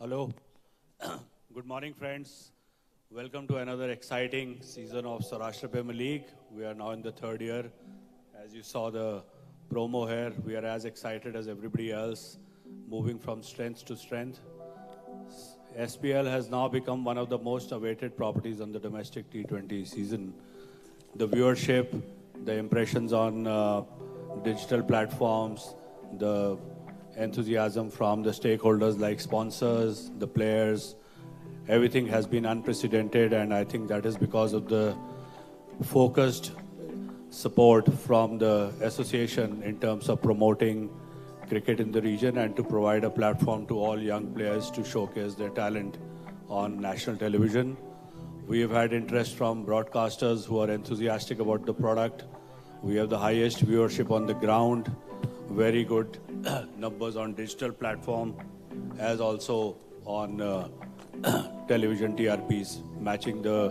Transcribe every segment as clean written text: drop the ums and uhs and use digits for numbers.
Hello. Good morning, friends. Welcome to another exciting season of Saurashtra Premier League. We are now in the third year. As you saw the promo here, we are as excited as everybody else, moving from strength to strength. SPL has now become one of the most awaited properties on the domestic T20 season. The viewership, the impressions on digital platforms, the enthusiasm from the stakeholders like sponsors, the players, everything has been unprecedented, and I think that is because of the focused support from the association in terms of promoting cricket in the region and to provide a platform to all young players to showcase their talent on national television. We have had interest from broadcasters who are enthusiastic about the product. We have the highest viewership on the ground, very good numbers on digital platform, as also on television TRPs, matching the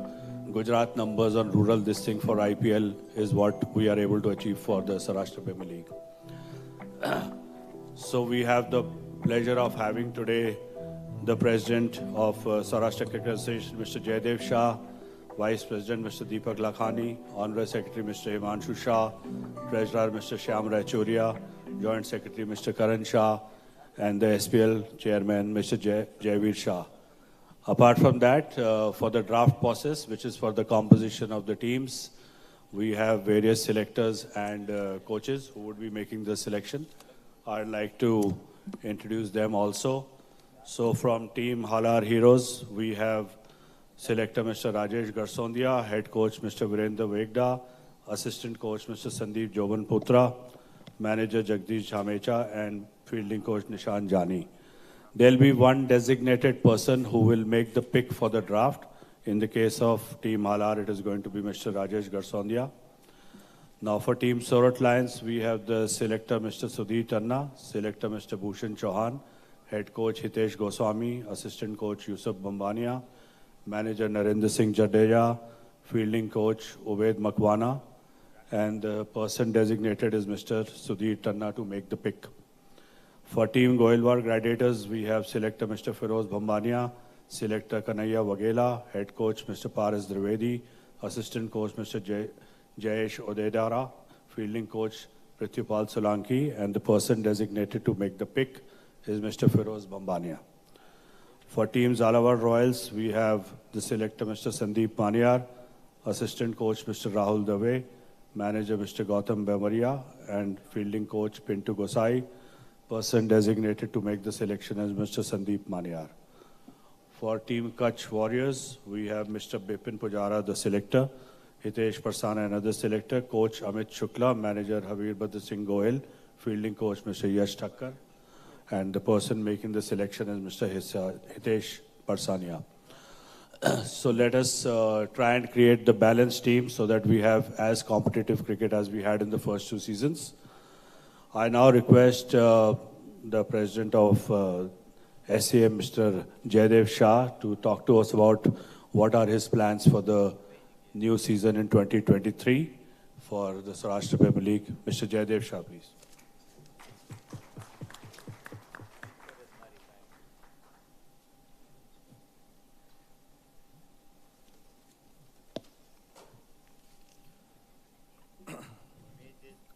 Gujarat numbers on rural. This thing for IPL is what we are able to achieve for the Saurashtra Premier League. So we have the pleasure of having today the President of Saurashtra Cricket Association, Mr. Jaydev Shah, Vice President, Mr. Deepak Lakhani, Honorary Secretary, Mr. Himanshu Shah, Treasurer, Mr. Shyam Raichoria, Joint Secretary, Mr. Karan Shah, and the SPL Chairman, Mr. Jaiveer Shah. Apart from that, for the draft process, which is for the composition of the teams, we have various selectors and coaches who would be making the selection. I'd like to introduce them also. So from Team Halar Heroes, we have selector Mr. Rajesh Garsondia, head coach Mr. Virendra Vegda, assistant coach Mr. Sandeep Joban Putra, manager Jagdish Chamecha, and fielding coach Nishan Jani. There'll be one designated person who will make the pick for the draft. In the case of Team Halar, it is going to be Mr. Rajesh Garsondia. Now for Team Surat Lions, we have the selector Mr. Sudhir Tanna, selector Mr. Bhushan Chauhan, head coach Hitesh Goswami, assistant coach Yusuf Bambania, manager Narendra Singh Jadeja, fielding coach Ubaid Makwana, and the person designated is Mr. Sudhir Tanna to make the pick. For Team Goilwar Gladiators, we have selector Mr. Feroz Bambania, selector Kanaya Wagela, head coach Mr. Paris Drivedi, assistant coach Mr. Jayesh Odedara, fielding coach Prithipal Solanki, and the person designated to make the pick is Mr. Feroz Bambania. For Team Zalawar Royals, we have the selector Mr. Sandeep Maniar, assistant coach Mr. Rahul Dave, manager Mr. Gautam Bamaria, and fielding coach Pintu Gosai. Person designated to make the selection is Mr. Sandeep Maniar. For Team Kutch Warriors, we have Mr. Bipin Pujara, the selector, Hitesh Parsana, another selector, coach Amit Shukla, manager Havir Badr Singh Goel, fielding coach Mr. Yash Thakkar, and the person making the selection is Mr. Hitesh Parsania. So let us try and create the balanced team so that we have as competitive cricket as we had in the first two seasons. I now request the president of SAM, Mr. Jaydev Shah, to talk to us about what are his plans for the new season in 2023 for the Saurashtra Premier League. Mr. Jaydev Shah, please.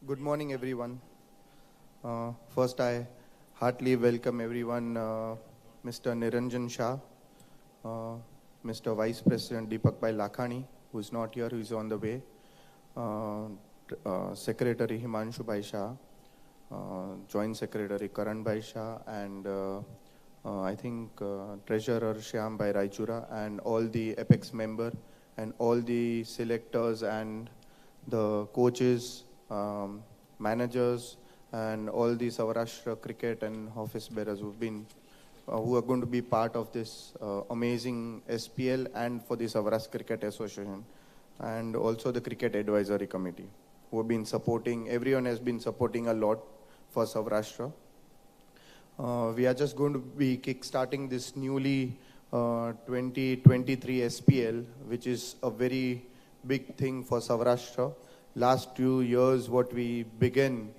Good morning, everyone. First, I heartily welcome everyone, Mr. Niranjan Shah, Mr. Vice President Deepak Bhai Lakhani, who is not here, who is on the way, Secretary Himanshu Bhai Shah, Joint Secretary Karan Bhai Shah, and I think Treasurer Shyam Bhai Raichura, and all the Apex member, and all the selectors and the coaches, managers, and all the Saurashtra cricket and office bearers who are going to be part of this amazing SPL and for the Saurashtra Cricket Association, and also the Cricket Advisory Committee, who have been supporting, everyone has been supporting a lot for Saurashtra. We are just going to be kick-starting this newly 2023 SPL, which is a very big thing for Saurashtra. Last 2 years, what we began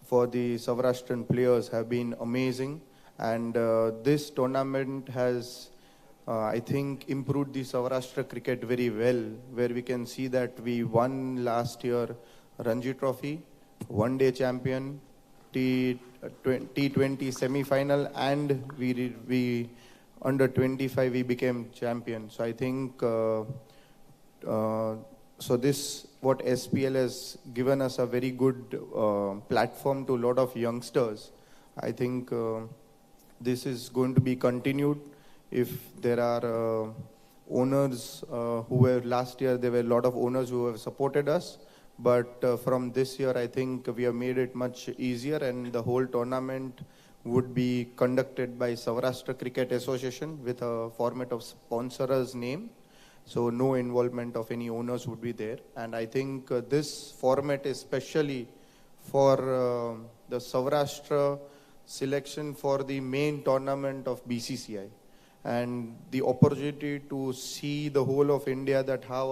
for the Saurashtran players have been amazing, and this tournament has, I think, improved the Saurashtra cricket very well, where we can see that we won last year Ranji Trophy, one-day champion, T20 semi-final, and we under 25 we became champion. So I think so this, what SPL has given us a very good platform to a lot of youngsters. I think this is going to be continued. If there are owners who were last year, there were a lot of owners who have supported us. But from this year, I think we have made it much easier, and the whole tournament would be conducted by Saurashtra Cricket Association with a format of sponsor's name. So no involvement of any owners would be there. And I think this format is specially for the Saurashtra selection for the main tournament of BCCI. And the opportunity to see the whole of India, that how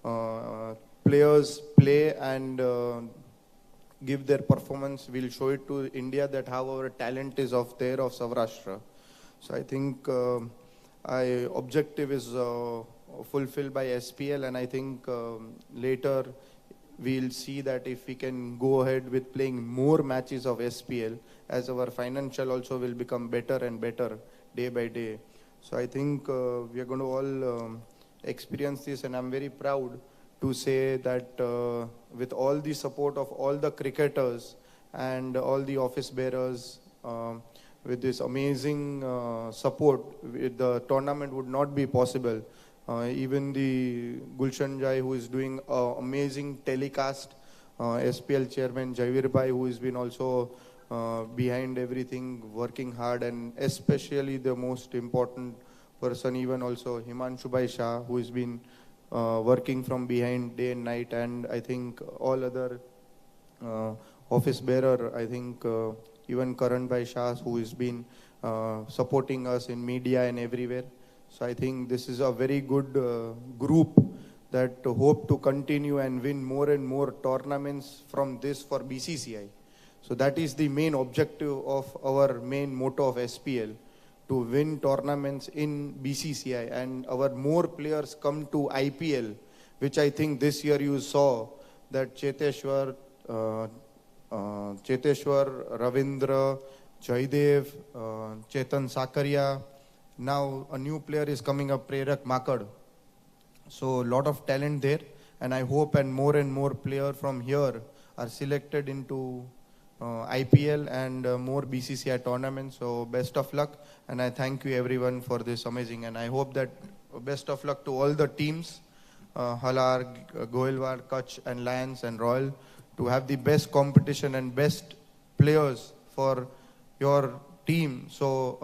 our players play and give their performance, will show it to India that how our talent is of Saurashtra. So I think our objective is fulfilled by SPL, and I think later we'll see that if we can go ahead with playing more matches of SPL, as our financial also will become better and better day by day. So I think we are going to all experience this, and I'm very proud to say that with all the support of all the cricketers and all the office bearers, with this amazing support, the tournament would not be possible. Even the Gulshan Jai, who is doing amazing telecast, SPL chairman Jaivir Bhai, who has been also behind everything, working hard, and especially the most important person, even also Himanshu Bhai Shah, who has been working from behind day and night, and I think all other office bearer, I think even Karan Bhai Shah, who has been supporting us in media and everywhere. So I think this is a very good group that hope to continue and win more and more tournaments from this for BCCI. So that is the main objective of our main motto of SPL, to win tournaments in BCCI, and our more players come to IPL, which I think this year you saw that Cheteshwar, Ravindra, Jaidev, Chetan Sakaria. Now a new player is coming up, Prerak Makad. So a lot of talent there, and I hope and more players from here are selected into IPL and more BCCI tournaments. So best of luck, and I thank you everyone for this amazing, and I hope that best of luck to all the teams, Halar, Goilwar, Kutch and Lions and Royal, to have the best competition and best players for your team, so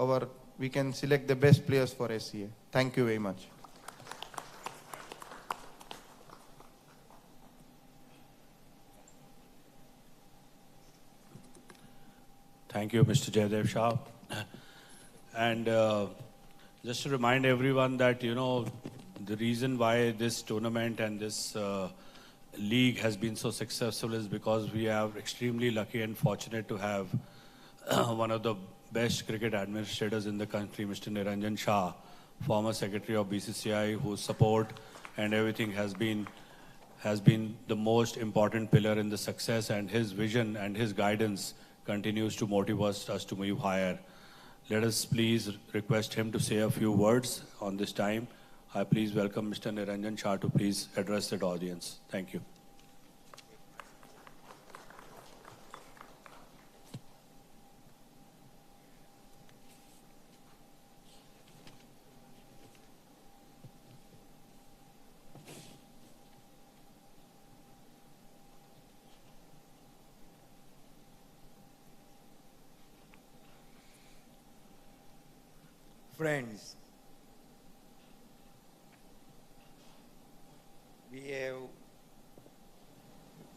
we can select the best players for SCA. Thank you very much. Thank you, Mr. Jaydev Shah. And just to remind everyone that, the reason why this tournament and this league has been so successful is because we are extremely lucky and fortunate to have one of the best cricket administrators in the country, Mr. Niranjan Shah, former secretary of BCCI, whose support and everything has been the most important pillar in the success, and his vision and his guidance continues to motivate us to move higher. Let us please request him to say a few words on this time. I please welcome Mr. Niranjan Shah to please address the audience. Thank you. Friends, we have,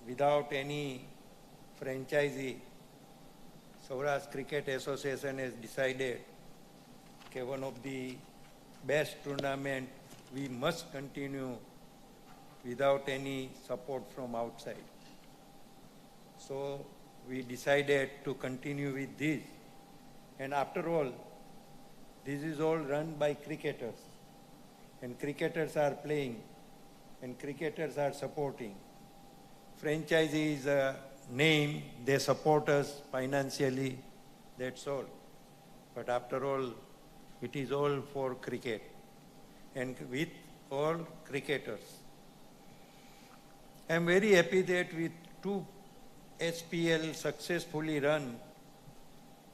without any franchisee, Saurashtra Cricket Association has decided that one of the best tournament we must continue without any support from outside. So we decided to continue with this. And after all, this is all run by cricketers, and cricketers are playing, and cricketers are supporting. Franchisee is a name, they support us financially, that's all. But after all, it is all for cricket, and with all cricketers. I am very happy that with two SPL successfully run,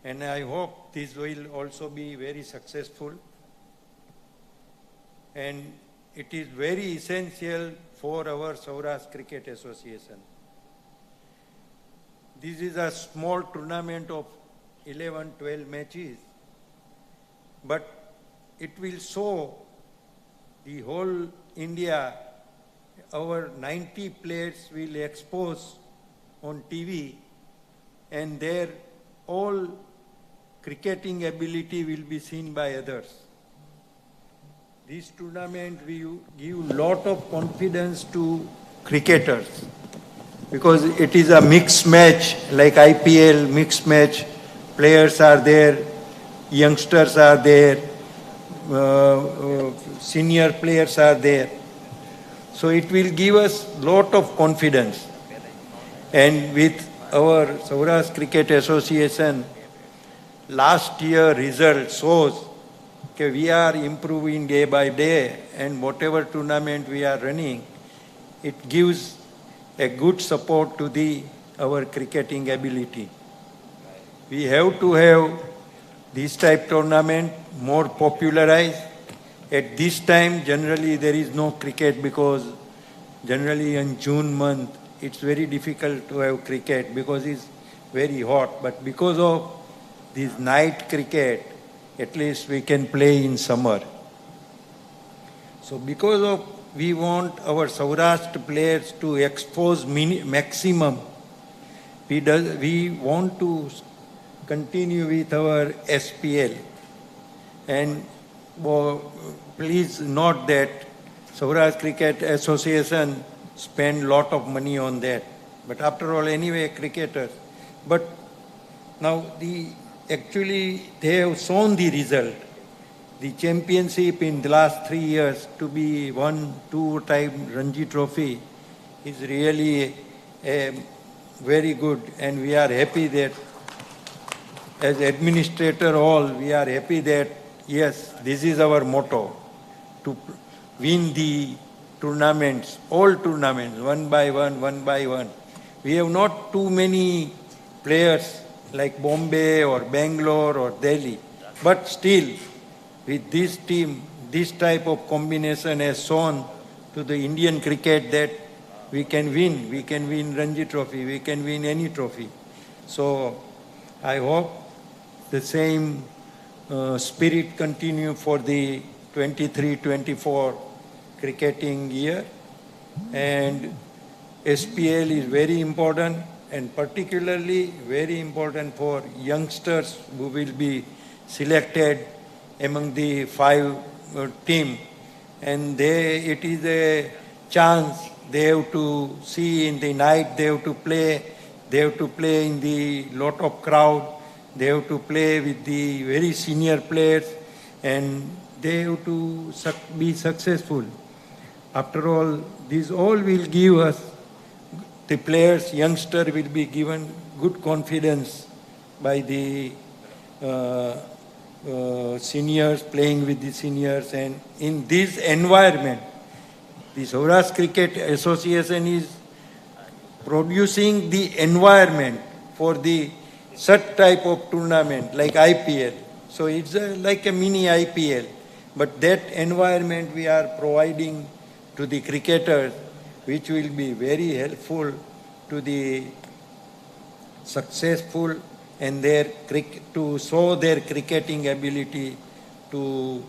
and I hope this will also be very successful. And it is very essential for our Saurashtra Cricket Association. This is a small tournament of 11, 12 matches, but it will show the whole India. Our 90 players will expose on TV, and their all cricketing ability will be seen by others. This tournament will give lot of confidence to cricketers, because it is a mixed match, like IPL mixed match. Players are there, youngsters are there, senior players are there. So it will give us lot of confidence. And with our Saurashtra Cricket Association, last year result shows that we are improving day by day, and whatever tournament we are running, it gives a good support to our cricketing ability. We have to have this type tournament more popularized. At this time, generally there is no cricket because generally in June month, it's very difficult to have cricket because it's very hot. But because of this night cricket, at least we can play in summer. So because of we want our Saurashtra players to expose maximum, we want to continue with our SPL. And please note that Saurashtra Cricket Association spend lot of money on that. But after all, anyway, cricketers. But now actually they have shown the result. The championship in the last 3 years to be 1-2 time Ranji Trophy is really very good, and we are happy that as administrator all, we are happy that yes, this is our motto, to win the tournaments, all tournaments, one by one. We have not too many players like Bombay or Bangalore or Delhi, but still with this team, this type of combination has shown to the Indian cricket that we can win Ranji Trophy, we can win any trophy. So I hope the same spirit continue for the 23-24 cricketing year. And SPL is very important, and particularly very important for youngsters who will be selected among the 5 team. And it is a chance. They have to see in the night, they have to play in the lot of crowd, they have to play with the very senior players, and they have to be successful. After all, this all will give us, the players, youngster will be given good confidence by the seniors, playing with the seniors. And in this environment, the Saurashtra Cricket Association is producing the environment for the such type of tournament like IPL. So it's like a mini IPL. But that environment we are providing to the cricketers, which will be very helpful to the successful and to show their cricketing ability to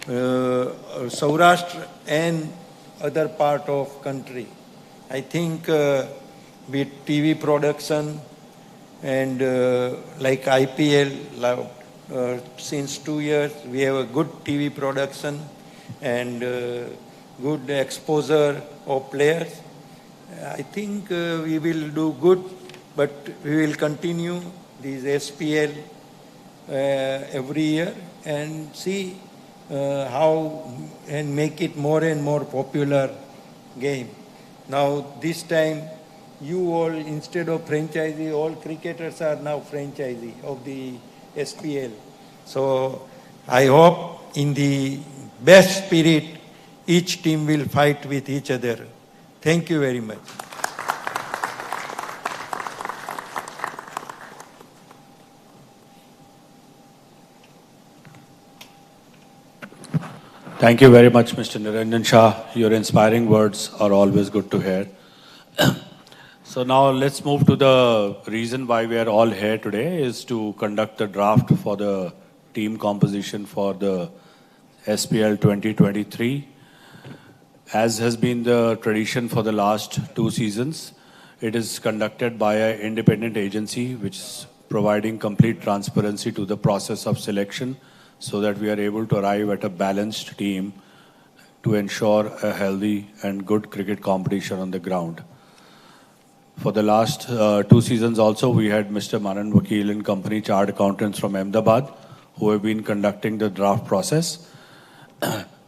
Saurashtra and other part of country. I think with TV production and like IPL, since 2 years we have a good TV production and good exposure of players. I think we will do good, but we will continue this SPL every year and see how and make it more and more popular game. Now this time, you all, instead of franchisee, all cricketers are now franchisee of the SPL. So I hope in the best spirit, each team will fight with each other. Thank you very much. Thank you very much, Mr. Niranjan Shah. Your inspiring words are always good to hear. So now let's move to the reason why we are all here today is to conduct the draft for the team composition for the SPL 2023. As has been the tradition for the last 2 seasons, it is conducted by an independent agency which is providing complete transparency to the process of selection so that we are able to arrive at a balanced team to ensure a healthy and good cricket competition on the ground. For the last 2 seasons also, we had Mr. Manan Vakil and Company Chartered Accountants from Ahmedabad who have been conducting the draft process.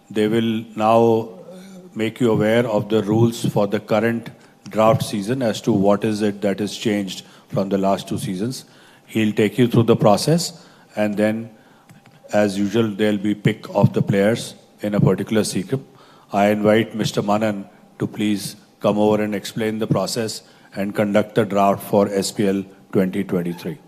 They will now make you aware of the rules for the current draft season as to what is it that has changed from the last 2 seasons. He'll take you through the process, and then, as usual, there'll be pick of the players in a particular sequence. I invite Mr. Manan to please come over and explain the process and conduct the draft for SPL 2023.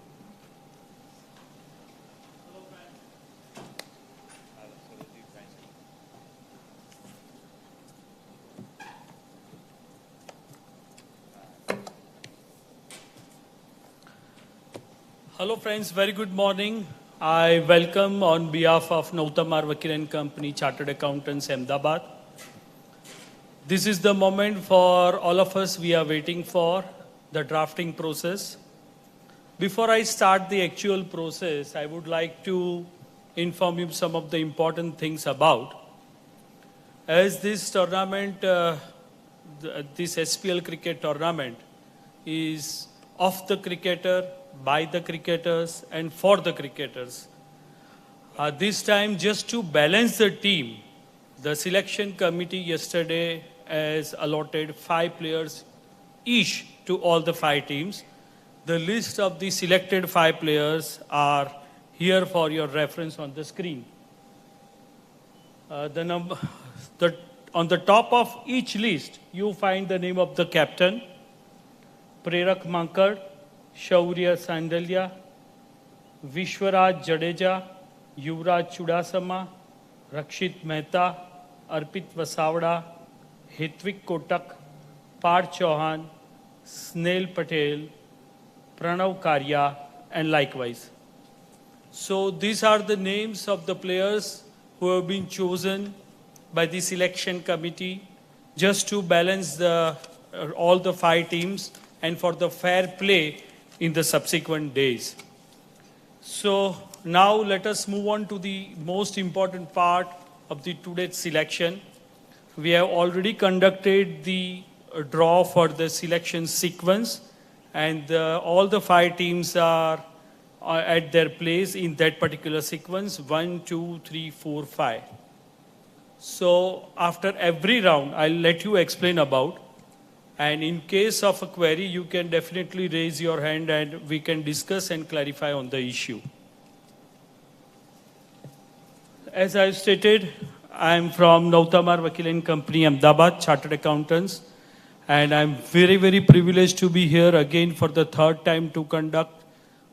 Hello friends, very good morning. I welcome on behalf of Nautamar Vakil & Company Chartered Accountants Ahmedabad. This is the moment for all of us we are waiting for, the drafting process. Before I start the actual process, I would like to inform you some of the important things about. As this tournament, this SPL cricket tournament is of the cricketer, by the cricketers and for the cricketers. This time, just to balance the team, the selection committee yesterday has allotted 5 players each to all the 5 teams. The list of the selected 5 players are here for your reference on the screen. On the top of each list, you find the name of the captain, Prerak Mankad, Shaurya Sandalya, Vishwaraj Jadeja, Yuvraj Chudasama, Rakshit Mehta, Arpit Vasavada, Hitvik Kotak, Parth Chauhan, Snell Patel, Pranav Karya, and likewise. So these are the names of the players who have been chosen by the selection committee just to balance all the 5 teams and for the fair play in the subsequent days. So now let us move on to the most important part of the today's selection. We have already conducted the draw for the selection sequence, and all the 5 teams are at their place in that particular sequence, 1, 2, 3, 4, 5. So after every round, I'll let you explain about. And in case of a query, you can definitely raise your hand and we can discuss and clarify on the issue. As I stated, I am from Nautamar Vakil & Company, Ahmedabad, Chartered Accountants. And I'm very, very privileged to be here again for the 3rd time to conduct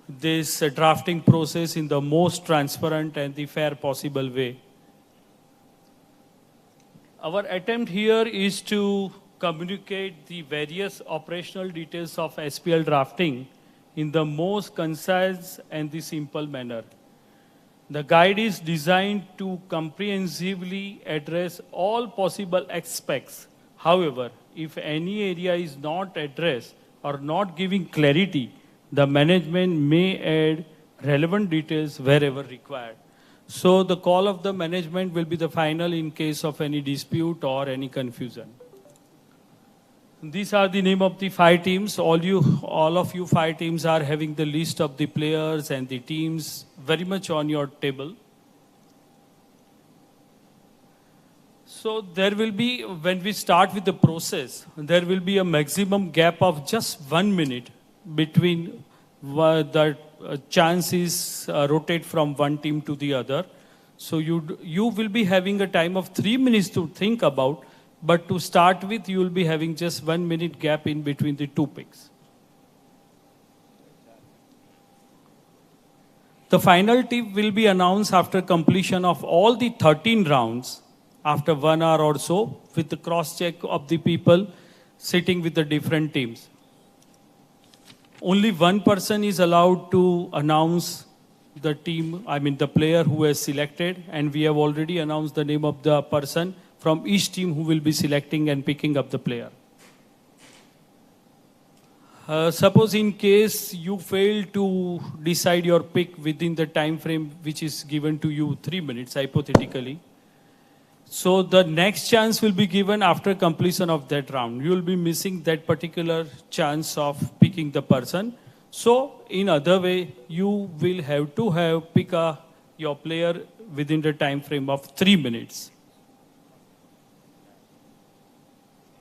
this drafting process in the most transparent and the fair possible way. Our attempt here is to communicate the various operational details of SPL drafting in the most concise and the simple manner. The guide is designed to comprehensively address all possible aspects. However, if any area is not addressed or not giving clarity, the management may add relevant details wherever required. So the call of the management will be the final in case of any dispute or any confusion. These are the name of the 5 teams. All of you 5 teams are having the list of the players and the teams very much on your table. So there will be, when we start with the process, there will be a maximum gap of just 1 minute between the chances rotate from one team to the other. So you will be having a time of 3 minutes to think about. But to start with, you will be having just 1 minute gap in between the 2 picks. The final team will be announced after completion of all the 13 rounds after 1 hour or so with the cross-check of the people sitting with the different teams. Only one person is allowed to announce the team, the player who has selected, and we have already announced the name of the person from each team who will be selecting and picking up the player. Suppose in case you fail to decide your pick within the time frame which is given to you, 3 minutes hypothetically. So the next chance will be given after completion of that round. You will be missing that particular chance of picking the person. So in other way, you will have to pick your player within the time frame of 3 minutes.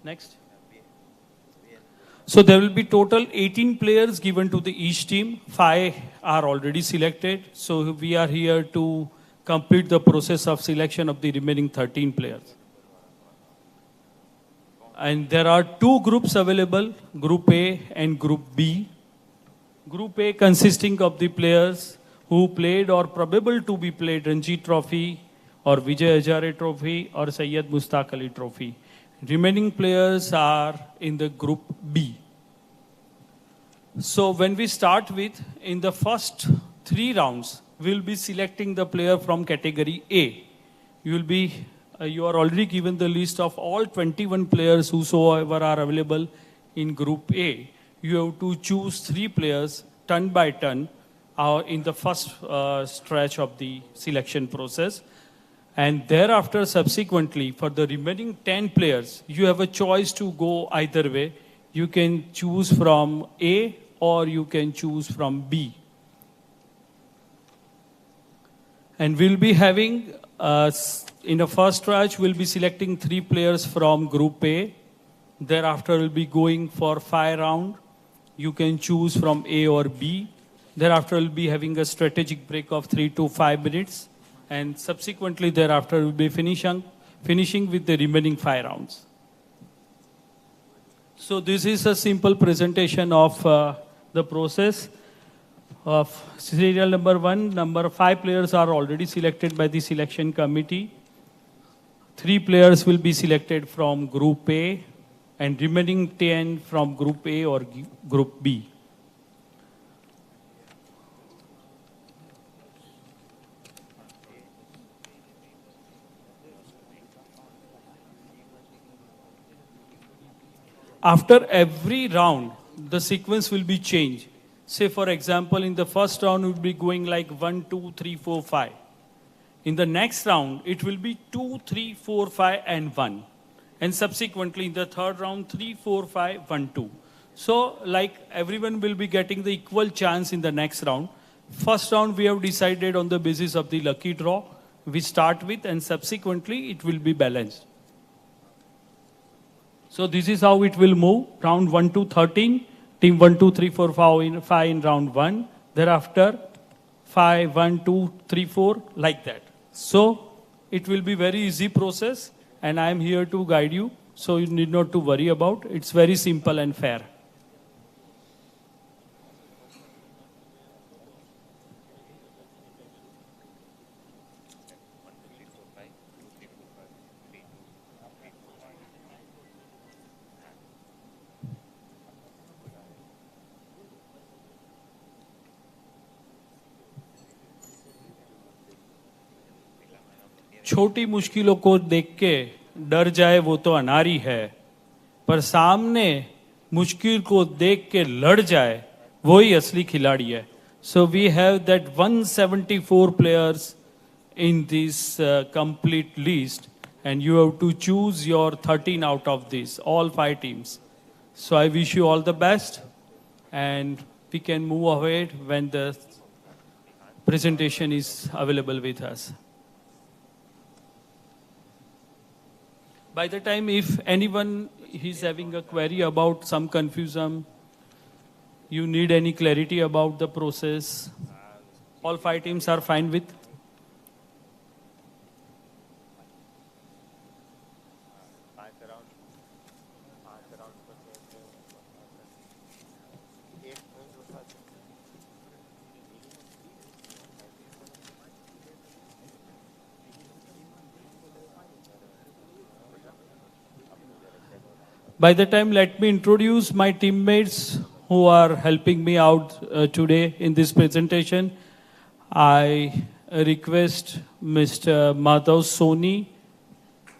Next. So there will be total 18 players given to each team. 5 are already selected. So we are here to complete the process of selection of the remaining 13 players. And there are two groups available, Group A and Group B. Group A consisting of the players who played or probable to be played Ranji Trophy or Vijay Hazare Trophy or Syed Mustaq Ali Trophy. Remaining players are in the Group B. So when we start with, in the first 3 rounds, we'll be selecting the player from category A. You are already given the list of all 21 players whosoever are available in Group A. You have to choose 3 players turn by turn in the first stretch of the selection process. And thereafter, subsequently, for the remaining 10 players, you have a choice to go either way. You can choose from A or you can choose from B. And we'll be having, in the first stretch, we'll be selecting 3 players from Group A. Thereafter, we'll be going for 5 rounds. You can choose from A or B. Thereafter, we'll be having a strategic break of 3 to 5 minutes. And subsequently, thereafter, we'll be finishing with the remaining 5 rounds. So this is a simple presentation of the process. Of serial number 1, number 5 players are already selected by the selection committee. 3 players will be selected from Group A and remaining 10 from Group A or Group B. After every round, the sequence will be changed. Say, for example, in the first round, we'll be going like 1, 2, 3, 4, 5. In the next round, it will be 2, 3, 4, 5, and 1. And subsequently, in the third round, 3, 4, 5, 1, 2. So, like everyone will be getting the equal chance in the next round. First round, we have decided on the basis of the lucky draw we start with, and subsequently, it will be balanced. So this is how it will move. Round 1 to 13. Team 1, 2, 3, 4, 5 in round 1. Thereafter, 5, 1, 2, 3, 4, like that. So it will be very easy process, and I am here to guide you. So you need not to worry about. It's very simple and fair. छोटी मुश्किलों को देख के डर जाए वो तो अनारी है, पर सामने मुश्किल को देख के लड़ जाए वही असली खिलाड़ी है. So we have that 174 players in this complete list, and you have to choose your 13 out of this, all 5 teams. So I wish you all the best, and we can move ahead when the presentation is available with us. By the time, if anyone is having a query about some confusion, you need any clarity about the process, all 5 teams are fine with. By the time, let me introduce my teammates who are helping me out today in this presentation. I request Mr. Madhav Soni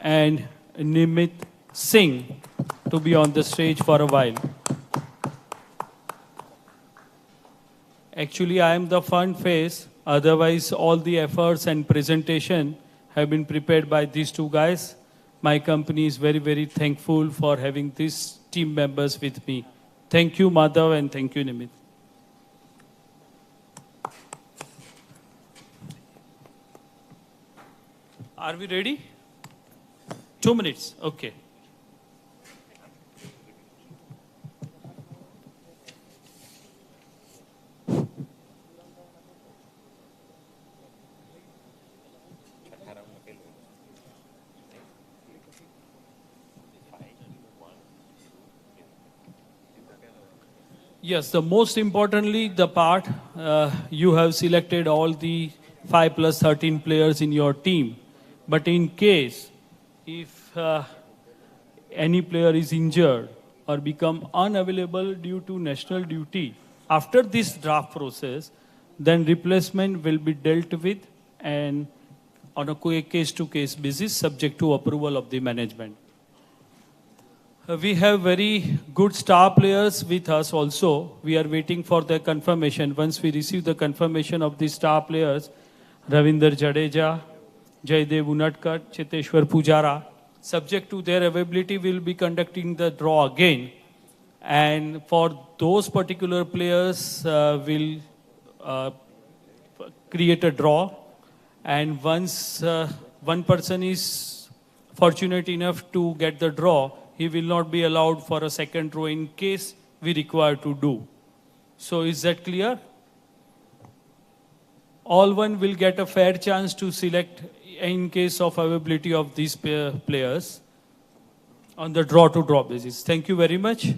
and Nimit Singh to be on the stage for a while. Actually, I am the front face. Otherwise, all the efforts and presentation have been prepared by these 2 guys. My company is very, very thankful for having these team members with me. Thank you, Madhav, and thank you, Nimit. Are we ready? 2 minutes, okay. Yes, the most importantly, the part you have selected all the 5 plus 13 players in your team. But in case if any player is injured or become unavailable due to national duty, after this draft process, then replacement will be dealt with and on a case-to-case basis, subject to approval of the management. We have very good star players with us also. We are waiting for their confirmation. Once we receive the confirmation of the star players, Ravinder Jadeja, Jaydev Unadkat, Cheteshwar Pujara, subject to their availability, we will be conducting the draw again. And for those particular players, we'll create a draw. And once one person is fortunate enough to get the draw, he will not be allowed for a second draw in case we require to do. So is that clear? All one will get a fair chance to select in case of availability of these players on the draw-to-draw basis. Thank you very much.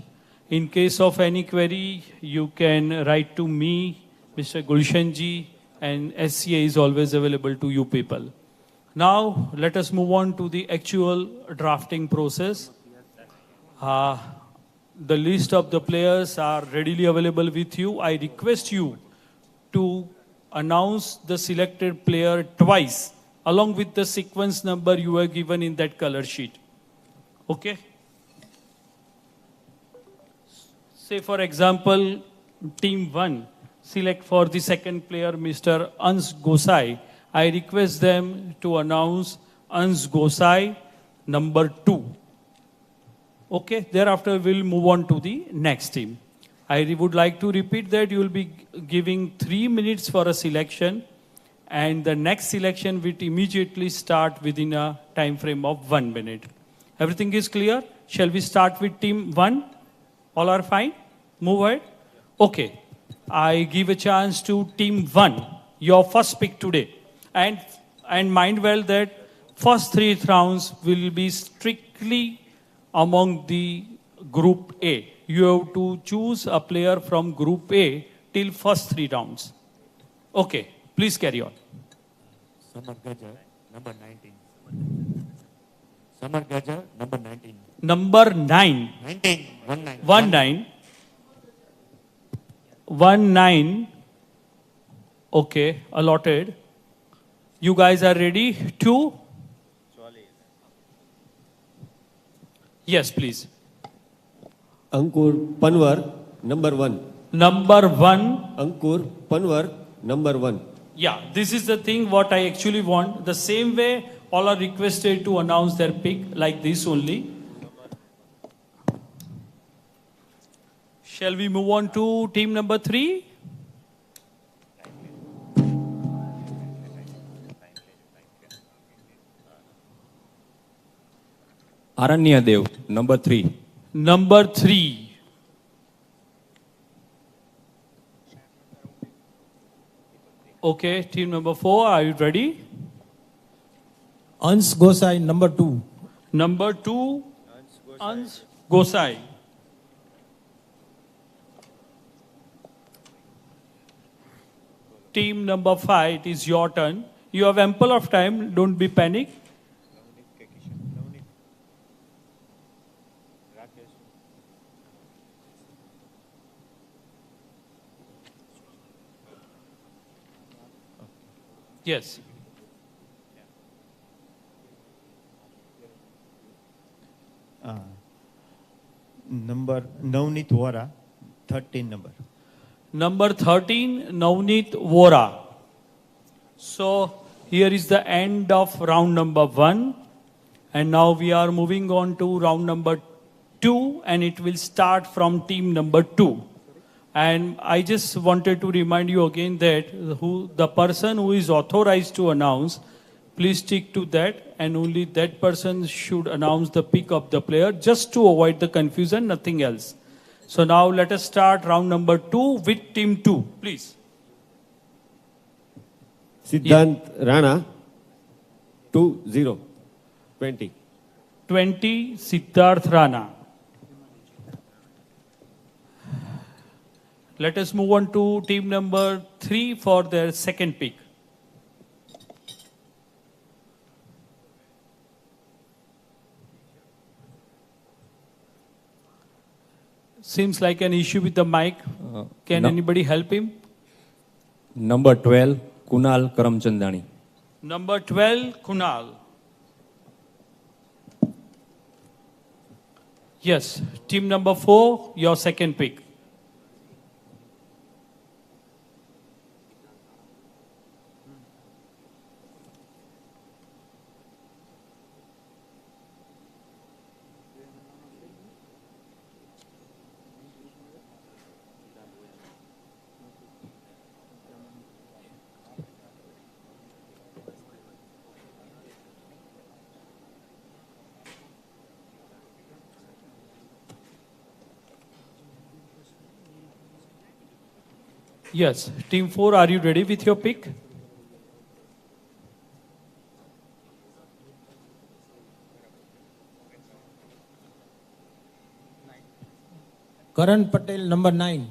In case of any query, you can write to me, Mr. Gulshanji, and SCA is always available to you people. Now, let us move on to the actual drafting process. The list of the players are readily available with you. I request you to announce the selected player twice, along with the sequence number you were given in that color sheet. Okay? Say, for example, team 1, select for the second player, Mr. Ans Gosai. I request them to announce Ans Gosai, number 2. Okay, thereafter we'll move on to the next team. I would like to repeat that you will be giving 3 minutes for a selection, and the next selection will immediately start within a time frame of 1 minute. Everything is clear? Shall we start with team 1? All are fine? Move ahead? Okay. I give a chance to team 1, your first pick today. And mind well that first 3 rounds will be strictly among the group A. You have to choose a player from group A till first 3 rounds. Okay, please carry on. Samar Gajar, number 19. Samar Gajar, number 19. Number 9. 19. 19. 19. 19. Okay, allotted. You guys are ready to? Yes, please. Ankur Panwar, number 1. Number 1. Ankur Panwar, number 1. Yeah, this is the thing what I actually want. The same way all are requested to announce their pick like this only. Shall we move on to team number 3? Aranya Dev, number 3. Number 3. Okay, team number 4, are you ready? Ans Gosai, number 2. Number 2, Ans Gosai. Team number 5, it is your turn. You have ample of time, don't be panic. Yes. Number Navneet Vora, 13 number. Number 13, Navneet Vora. So here is the end of round number 1. And now we are moving on to round number 2, and it will start from team number 2. And I just wanted to remind you again that the person who is authorized to announce, please stick to that, and only that person should announce the pick of the player, just to avoid the confusion, nothing else. So now let us start round number 2 with team 2, please. Siddhant Rana, 2-0, 20. 20, Siddharth Rana. Let us move on to team number 3 for their second pick. Seems like an issue with the mic. Can no. anybody help him? Number 12, Kunal Karamchandani. Number 12, Kunal. Yes, team number 4, your second pick. Yes, team 4, are you ready with your pick? Karan Patel, number 9.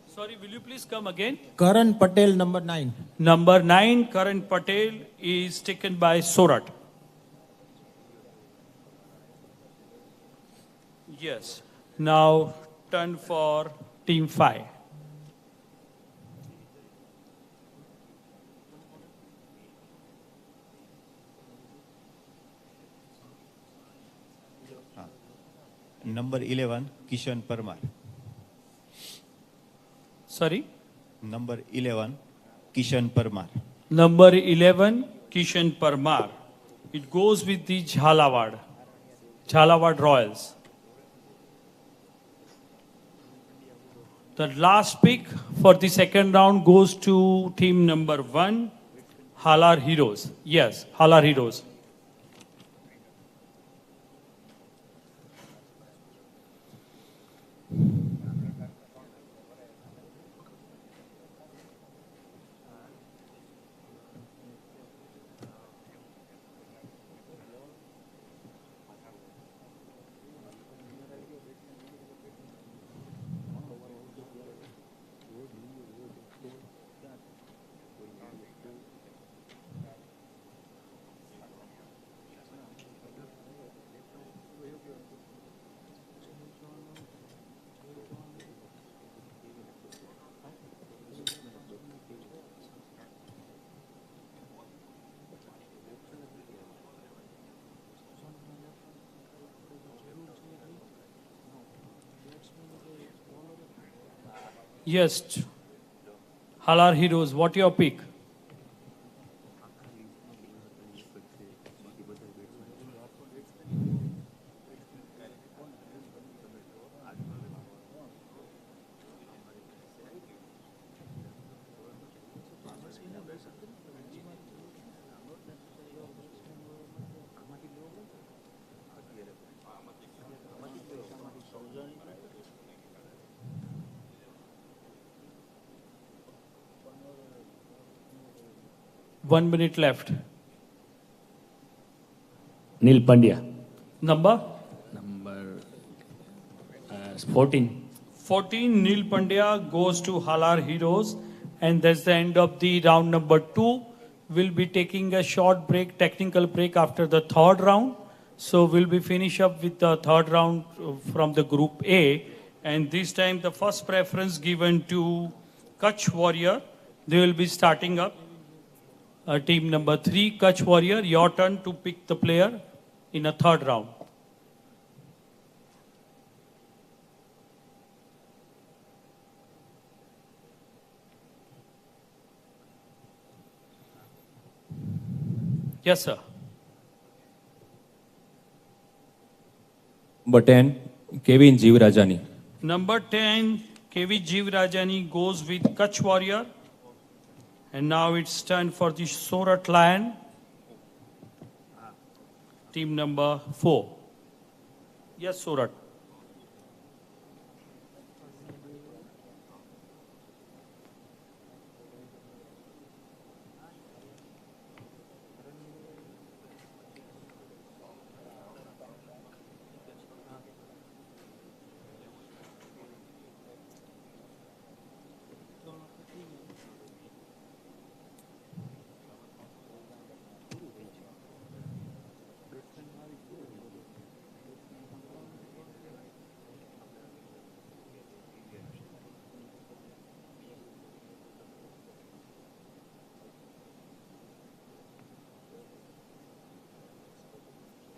Sorry, will you please come again? Karan Patel, number 9. Number 9, Karan Patel, is taken by Sorat. Yes. Now, turn for team 5. Number 11, Kishan Parmar. Sorry? Number 11, Kishan Parmar. Number 11, Kishan Parmar. It goes with the Jhalawad Royals. The last pick for the second round goes to team number 1, Halar Heroes. Yes, Halar Heroes. Yes, Halar Heroes, what your pick? One minute left. Neil Pandya. Number? Number 14. 14, Neil Pandya goes to Halar Heroes. And that's the end of the round number 2. We'll be taking a short break, technical break after the third round. So we'll be finish up with the third round from the group A. And this time the first preference given to Kutch Warrior. They will be starting up. Team number 3, Kutch Warrior, your turn to pick the player in a third round. Yes, sir. Number 10, Kevin Jeevrajani. Number 10, KV Jeevrajani goes with Kutch Warrior. And now it's time for the Surat Lion. Team number 4. Yes, Surat.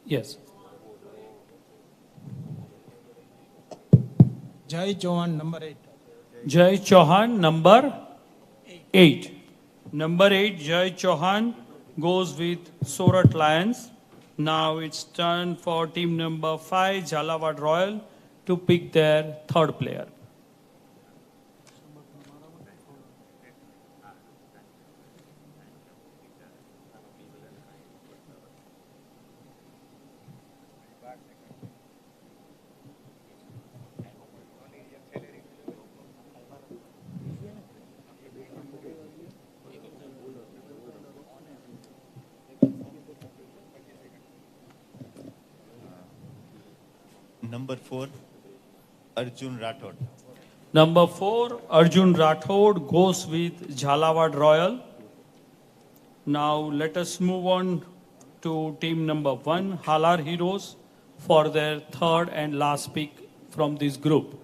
Yes. Jai Chauhan, number 8. Jai Chauhan, number 8. Number 8, Jai Chauhan goes with Surat Lions. Now it's turn for team number 5, Jhalawad Royal, to pick their third player. Number 4, Arjun Rathod. Number 4, Arjun Rathod goes with Jhalawad Royal. Now let us move on to team number 1, Halar Heroes, for their third and last pick from this group.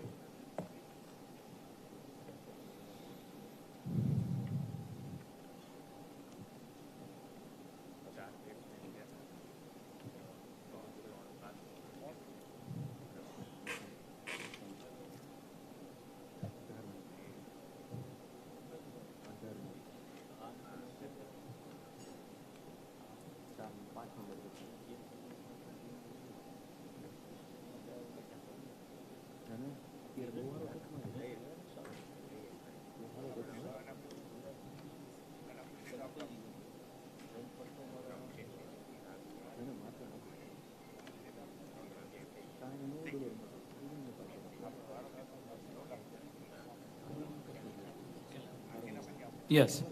Yes.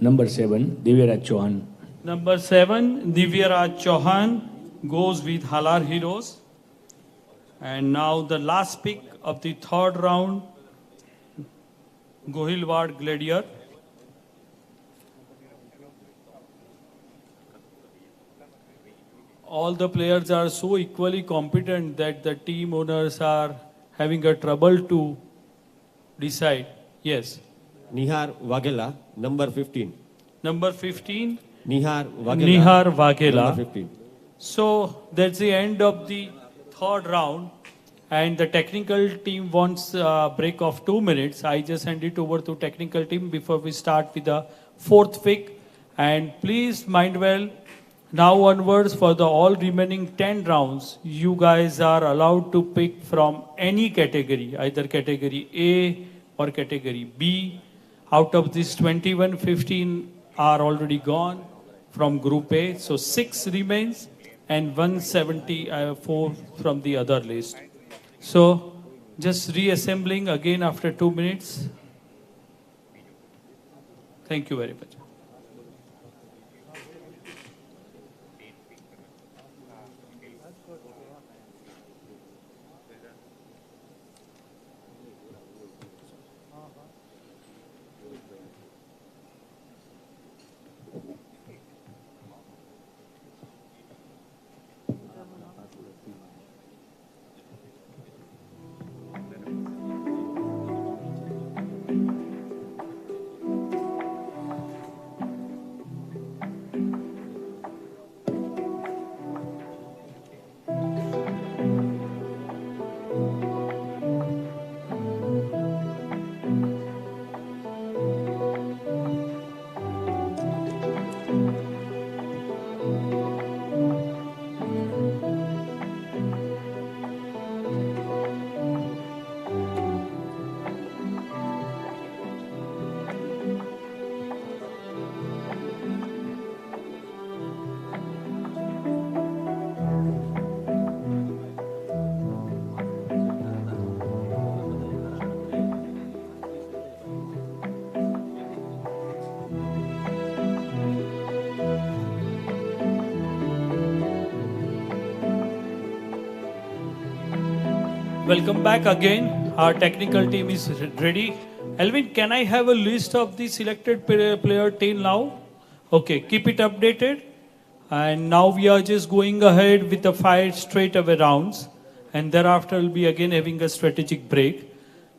Number 7, Divyaraj Chauhan. Number 7, Divyaraj Chauhan goes with Halar Heroes. And now the last pick of the third round, Gohilwad Gladiator. All the players are so equally competent that the team owners are having a trouble to decide. Yes. Nihar Waghela, number 15. Number 15, Nihar Waghela. Nihar Waghela. Number 15. So that's the end of the third round. And the technical team wants a break of 2 minutes. I just hand it over to technical team before we start with the fourth pick. And please mind well, now onwards for the all remaining 10 rounds, you guys are allowed to pick from any category, either category A or category B. Out of this 21, 15 are already gone from group A. So 6 remains and 174 from the other list. So just reassembling again after 2 minutes. Thank you very much. Welcome back again. Our technical team is ready. Elvin, can I have a list of the selected player till now? Okay, keep it updated. And now we are just going ahead with the 5 straight away rounds. And thereafter we'll be again having a strategic break.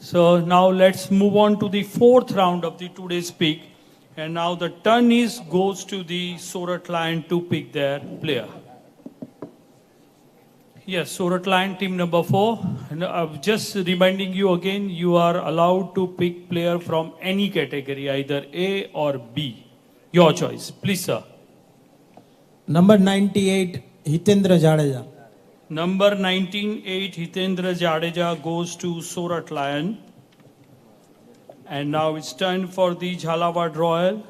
So now let's move on to the fourth round of the today's pick. And now the turn goes to the Surat Lion to pick their player. Yes, Surat Lion team number 4. And just reminding you again, you are allowed to pick player from any category, either A or B. Your choice. Please, sir. Number 98, Hitendra Jadeja. Number 198, Hitendra Jadeja goes to Surat Lion. And now it's time for the Jhalawad Royal.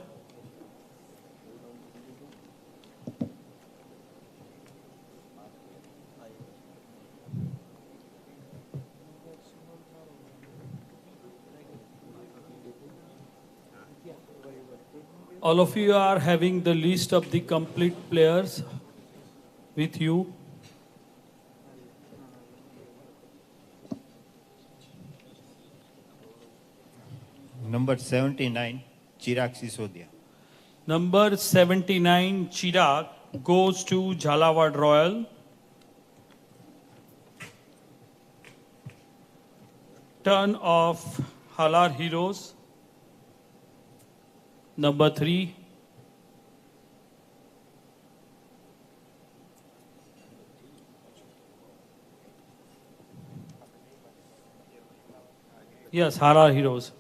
All of you are having the list of the complete players with you. Number 79, Chirag Sisodia. Number 79, Chirag, goes to Jhalawad Royal. Turn of Halar Heroes. Number 3. Yes, Halar Heroes.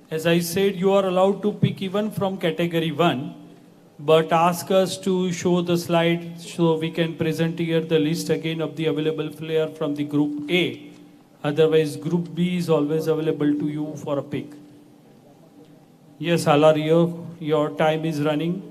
As I said, you are allowed to pick even from category 1, but ask us to show the slide so we can present here the list again of the available player from the group A. Otherwise, group B is always available to you for a pick. Yes, Alario, your time is running.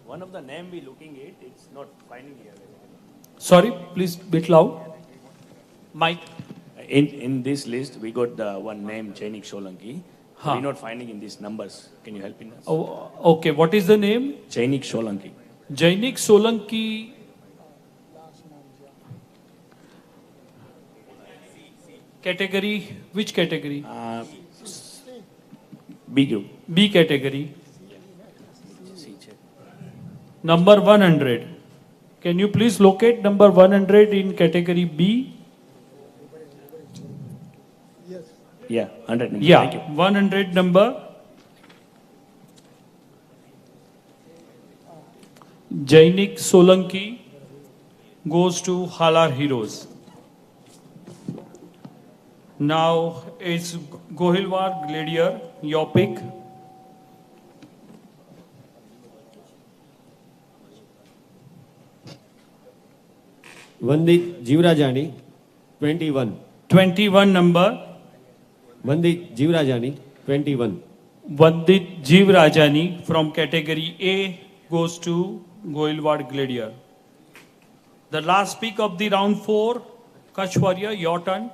One of the name we looking at, it's not finding here. Sorry, please bit loud. Mike. In this list, we got the one name, Jainik Solanki. Huh. We're not finding in these numbers. Can you help in us? Oh, okay, what is the name? Jainik Solanki. Jainik Solanki. Category, which category? B group. B category. Number 100. Can you please locate number 100 in category B? Yeah, 100 number. Yeah, Thank you. 100 number. Jainik Solanki goes to Halar Heroes. Now it's Gohilwar Gladiator, your pick. Vandit Jivrajani, 21. 21 number. Vandit Jivrajani, 21. Vandit Jivrajani from category A goes to Goilwad Gladiator. The last pick of the round 4, Kutch Warrior, your turn.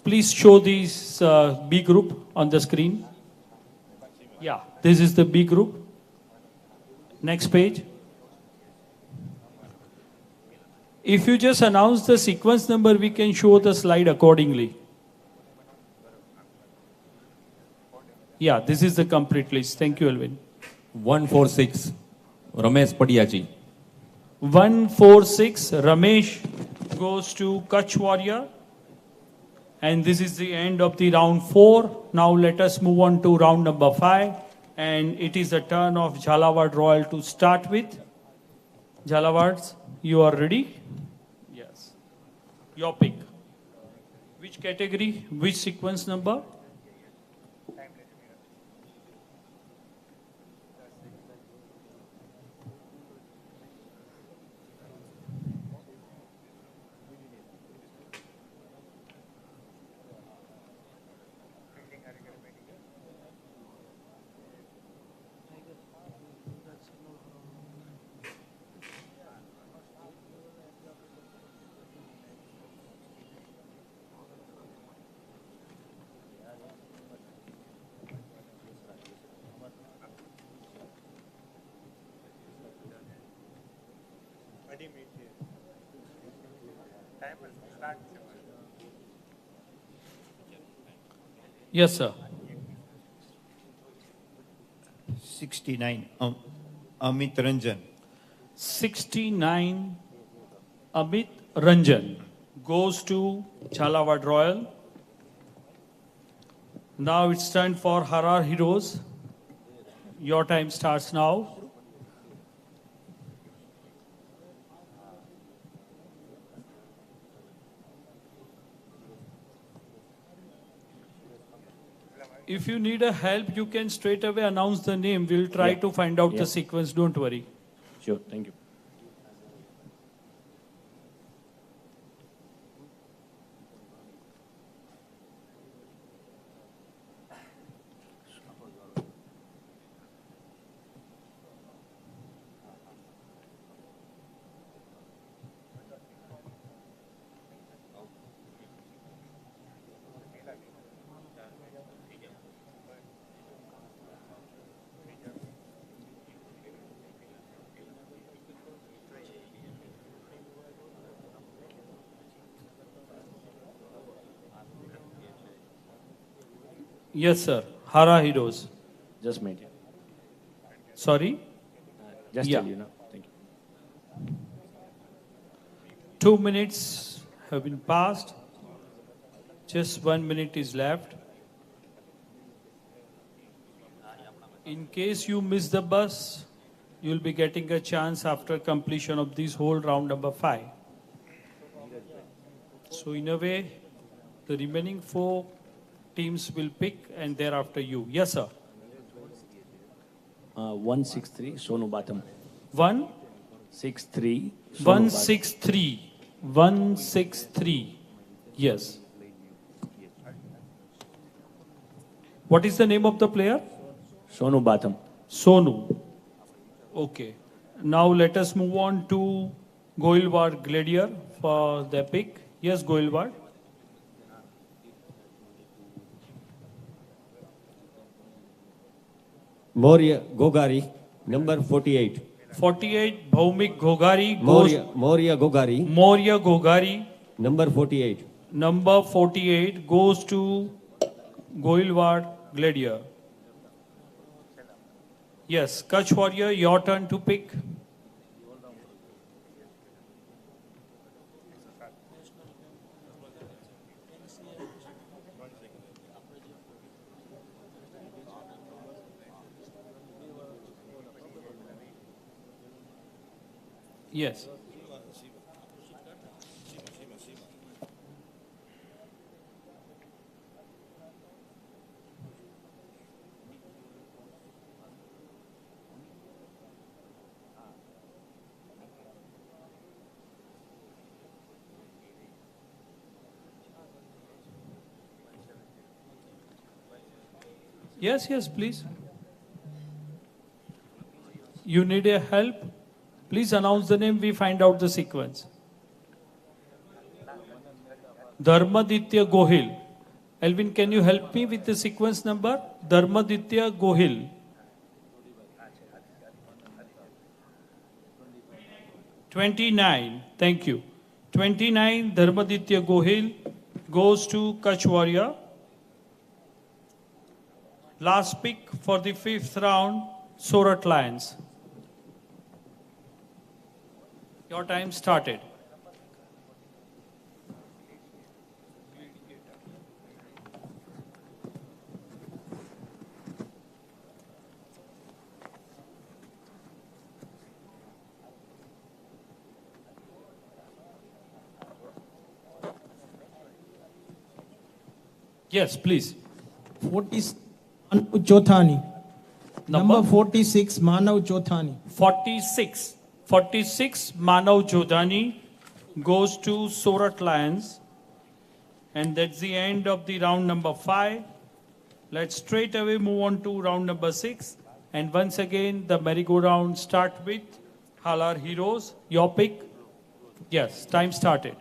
Please show this B group on the screen. Yeah, this is the B group. Next page. If you just announce the sequence number, we can show the slide accordingly. Yeah, this is the complete list. Thank you, Elvin. 146, Ramesh Padiachi. 146, Ramesh goes to Kutch Warrior. And this is the end of the round 4. Now let us move on to round number 5. And it is the turn of Jhalawad Royal to start with. Jhalawads, you are ready? Yes. Your pick. Which category? Which sequence number? Yes, sir. 69, Amit Ranjan. 69, Amit Ranjan goes to Jhalawad Royal. Now it's time for Harar Heroes. Your time starts now. If you need a help, you can straight away announce the name. We'll try to find out the sequence. Don't worry. Sure, thank you. Yes, sir. Hara Heroes. Just made. Sorry? Just Yeah. tell you now. Thank you. 2 minutes have been passed. Just 1 minute is left. In case you miss the bus, you'll be getting a chance after completion of this whole round number 5. So in a way, the remaining 4 teams will pick and thereafter you. Yes, sir. 163, Sonu Batam. 1, 63, 163. 163. Yes. What is the name of the player? Sonu Batam. Sonu. Okay. Now let us move on to Goilward Gladiator for the pick. Yes, Goilward. Maurya Gogari, number 48. 48, Bhaumik Gogari goes. Maurya Gogari, Maurya Gogari, number 48. number 48, goes to Goilward Gladiator. Yes, Kutch Warrior, your turn to pick. Yes. Yes, yes, please. You need a help? Please announce the name, we find out the sequence. Dharmaditya Gohil. Elvin, can you help me with the sequence number? Dharmaditya Gohil. '29. Thank you. 29, Dharmaditya Gohil goes to Kutch Warrior. Last pick for the 5th round, Surat Lions. Your time started. Yes, please. 40 Manav Chothani. Number? Number 46, Manav Chothani. 46. 46, Manav Jodhani goes to Surat Lions. And that's the end of the round number 5. Let's straight away move on to round number 6. And once again, the merry-go-round start with Halar Heroes. Your pick? Yes, time started.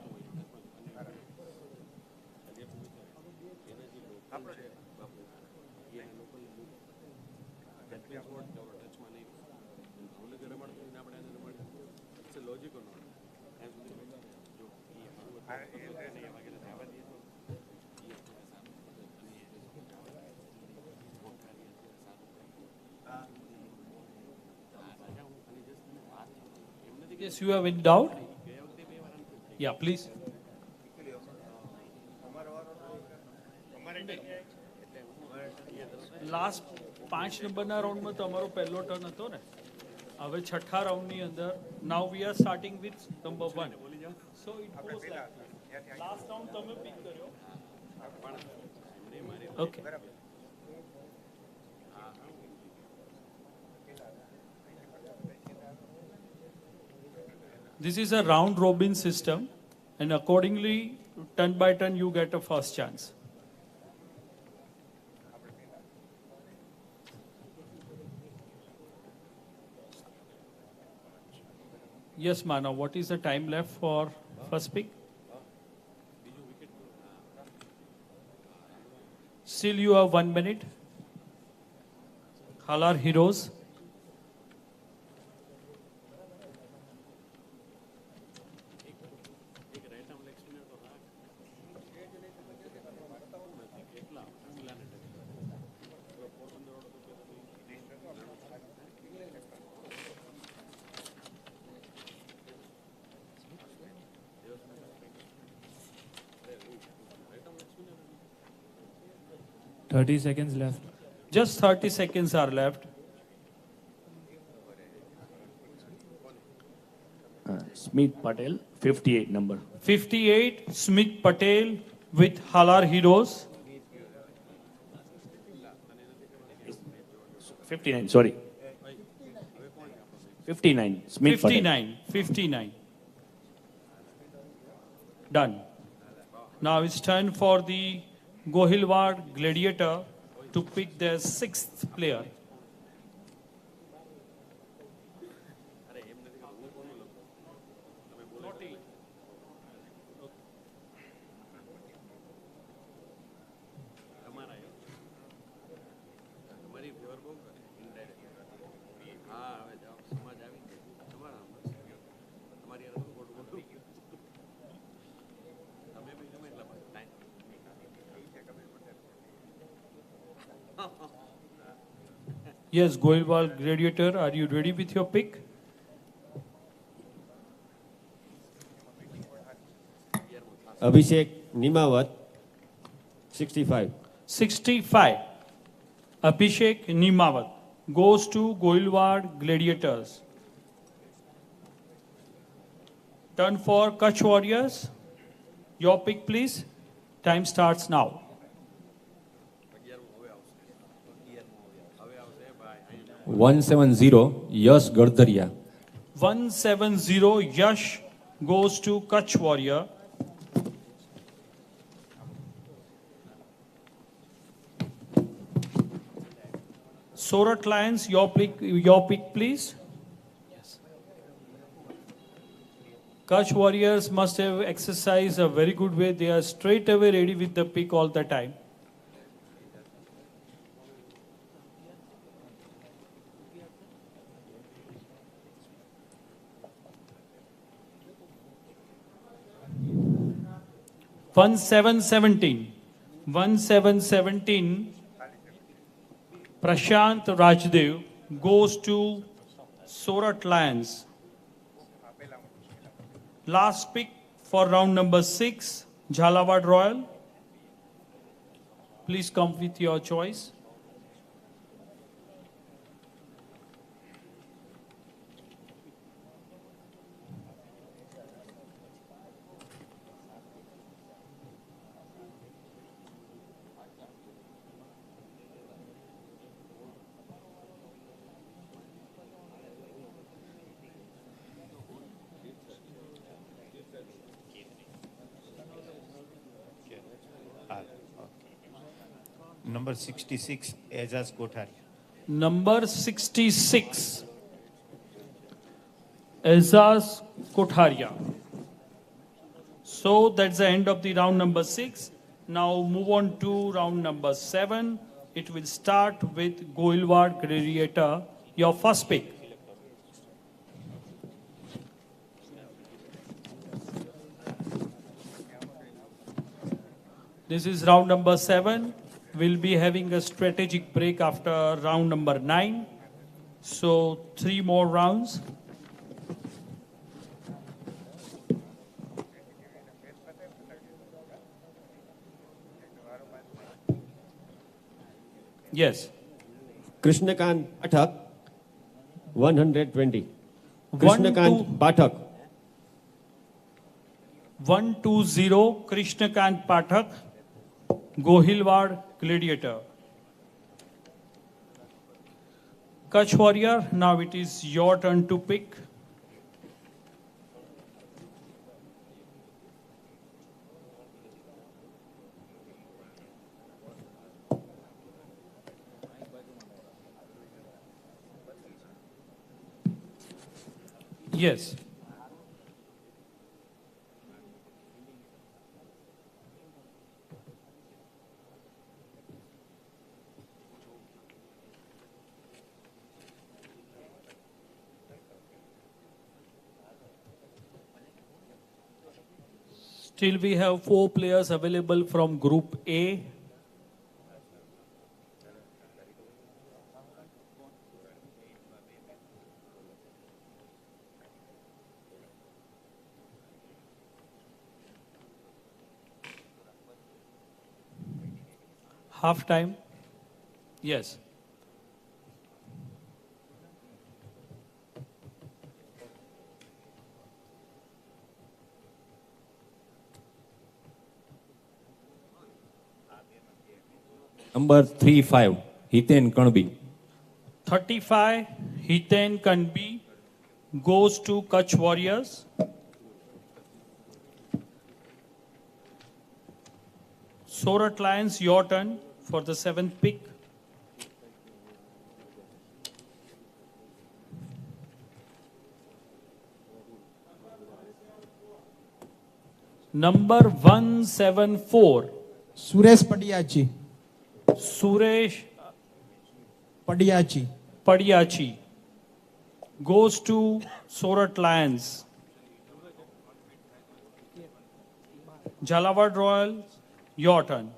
Yes, you have any doubt? Yeah, please. Last 5 નંબરના રાઉન્ડમાં તમારો પહેલો turn હતો ને હવે છઠ્ઠા રાઉન્ડની અંદર now we are starting with number 1 so it goes like last round તમે પિક કર્યો okay This is a round robin system and accordingly turn by turn you get a first chance. Yes, Manav, what is the time left for first pick? Still you have 1 minute. Halar Heroes. seconds left. Just 30 seconds are left. Smith Patel, 58 number. 58, Smith Patel with Halar Heroes. 59, sorry. 59, Smith Patel. 59. Done. Now it's time for the Gohilwad Gladiator to pick their 6th player. Yes, Gohilwad Gladiator, are you ready with your pick? Abhishek Nimawat, 65. 65. Abhishek Nimawat goes to Gohilwad Gladiators. Turn for Kutch Warriors. Your pick, please. Time starts now. 170 Yash Gardaria. 170 Yash goes to Kutch Warrior. Surat Lions, your pick, please. Kutch Warriors must have exercised a very good way. They are straight away ready with the pick all the time. One seven 17. Prashant Rajdev goes to Surat Lions. Last pick for round number 6, Jhalawad Royal. Please come with your choice. Number 66, Aizaz Kothari. Number 66, Aizaz Kotharia. So that's the end of the round number 6. Now move on to round number 7. It will start with Gohilwad Gladiator. Your first pick. This is round number 7. We'll be having a strategic break after round number 9. So 3 more rounds. Yes. Krishnakant Pathak, 120. 1, 2, Krishnakant Pathak, 120 Krishnakant Pathak, Gohilwad Gladiator. Kutch Warrior, now it is your turn to pick. Yes. Still we have 4 players available from Group A. Half time. Yes. Number 35, Hiten Kanbi. 35, Hiten Kanbi goes to Kutch Warriors. Surat Lions, your turn for the 7th pick. Number 174, Suresh Padiachi Suresh Padiachi Padiachi goes to Surat Lions. Jalawad Royal, your turn.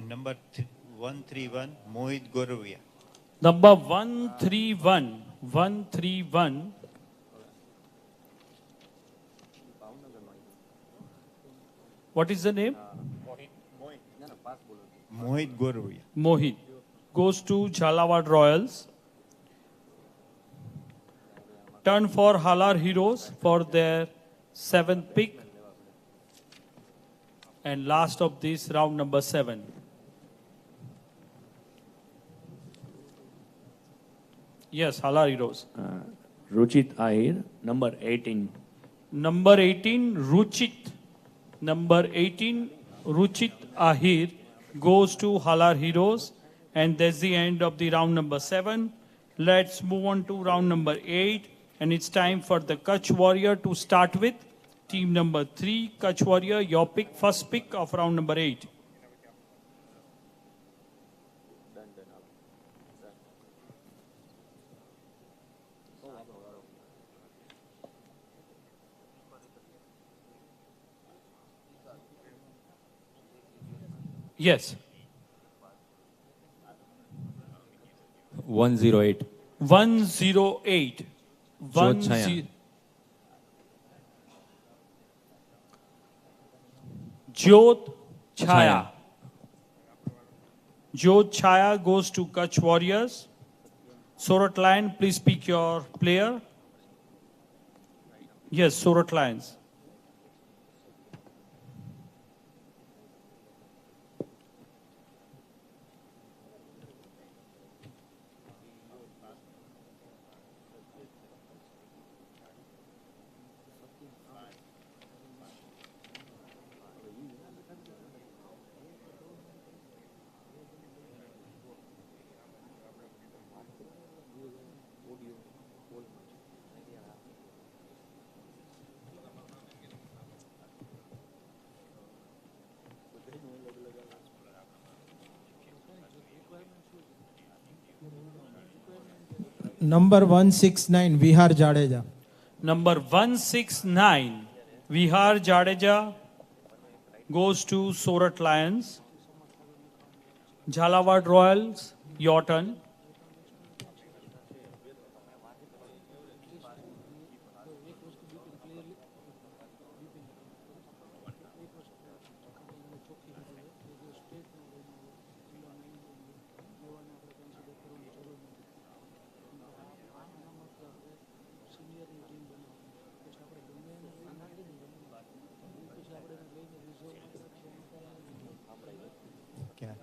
Number 131, Mohit Goravia. Number 131. What is the name? Mohit Goravia. Mohit goes to Jhalawad Royals. Turn for Halar Heroes for their 7th pick. And last of this, round number 7. Yes, Halar Heroes. Ruchit Ahir, number 18. Number 18, Ruchit. Number 18, Ruchit Ahir goes to Halar Heroes. And that's the end of the round number 7. Let's move on to round number 8. And it's time for the Kutch Warrior to start with. Team number 3, Kutch Warrior, your pick, first pick of round number 8. Yes. 108. 108. Jyot Chhaya. Jyot Chhaya. Jyot Chhaya goes to Kutch Warriors. Surat Lion, please pick your player. Yes, Surat Lions. Number 169, Vihar Jadeja. Number 169, Vihar Jadeja goes to Surat Lions. Jhalawad Royals, your turn. क्या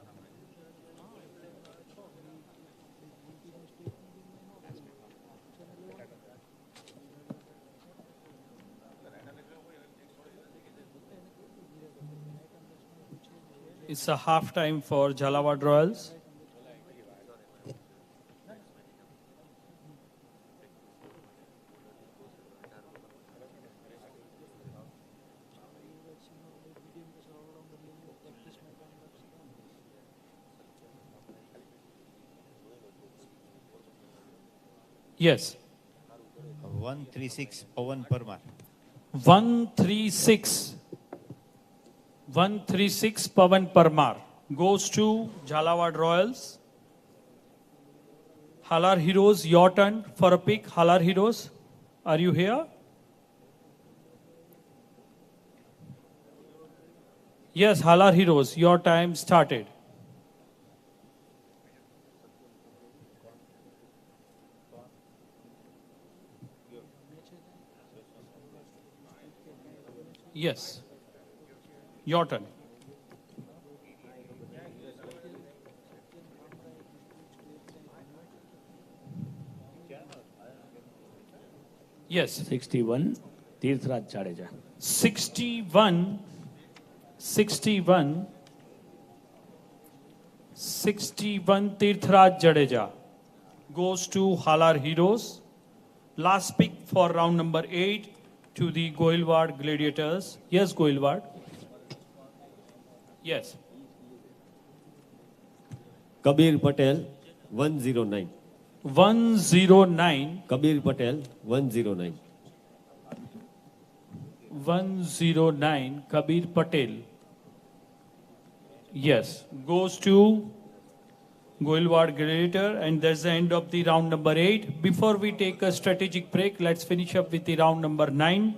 It's a half time for Jhalawad Royals. Yes. 136 Pawan Parmar. 136. 136 Pawan Parmar goes to Jhalawad Royals. Halar Heroes, your turn for a pick. Halar Heroes, are you here? Yes, Halar Heroes, your time started. Yes, your turn. Yes. 61, Tirthraj Jadeja. 61, 61, 61 Tirthraj Jadeja goes to Halar Heroes. Last pick for round number 8 to the Goilwad Gladiators. Yes, Goilwad. Yes. Kabir Patel, 109. 109. Kabir Patel, 109. 109 Kabir Patel. Yes, goes to Goilwad Gladiator, and that's the end of the round number 8. Before we take a strategic break, let's finish up with the round number 9.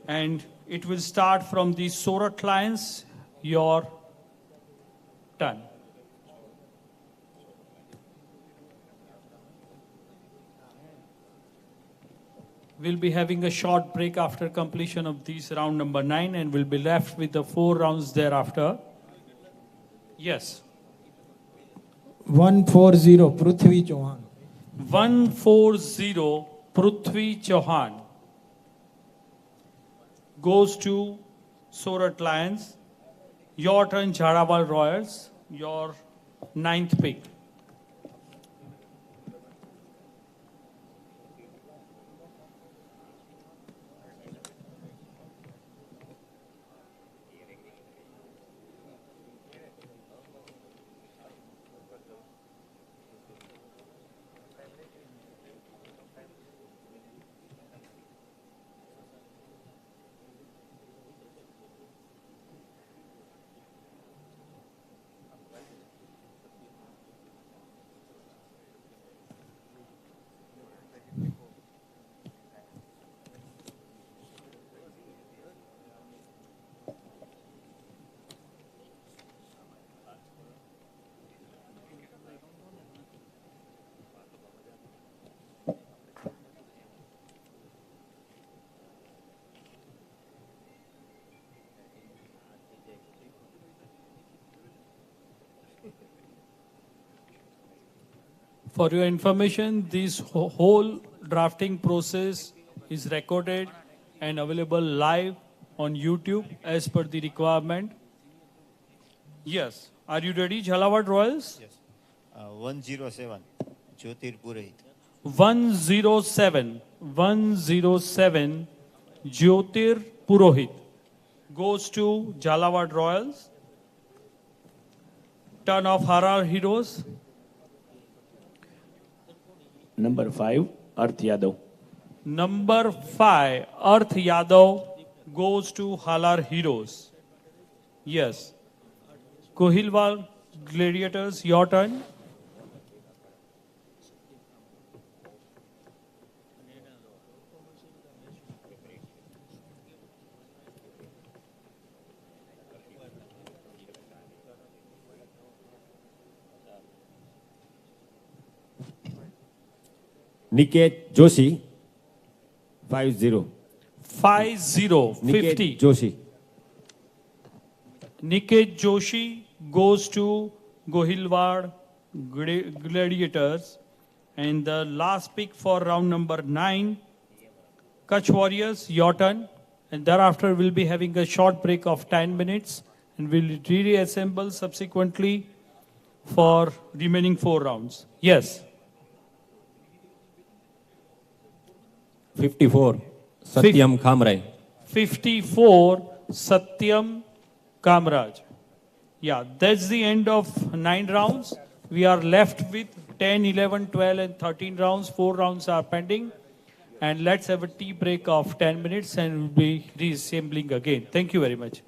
And it will start from the Surat Lions, your turn. We'll be having a short break after completion of this round number 9, and we'll be left with the 4 rounds thereafter. Yes. 140, Prithvi Chauhan. 140 Prithvi Chauhan goes to Surat Lions. Your turn, Jhalawad Royals, your 9th pick. For your information, this whole drafting process is recorded and available live on YouTube as per the requirement. Yes. Are you ready, Jhalawad Royals? Yes. 107, Jyotir Purohit. 107, Jyotir Purohit goes to Jhalawad Royals. Turn of Harar Heroes. Number 5, Arth Yadav. Number 5, Arth Yadav goes to Halar Heroes. Yes. Kohilwal Gladiators, your turn. Niket Joshi, 50. 50. Joshi. Niket Joshi goes to Gohilwad Gladiators. And the last pick for round number 9, Kutch Warriors, your turn. And thereafter, we'll be having a short break of 10 minutes. And we'll reassemble subsequently for remaining 4 rounds. Yes. 54, Satyam Khamrai. 54, Satyam Kamraj. Yeah, that's the end of 9 rounds. We are left with 10, 11, 12, and 13 rounds. 4 rounds are pending. And let's have a tea break of 10 minutes and we'll be reassembling again. Thank you very much.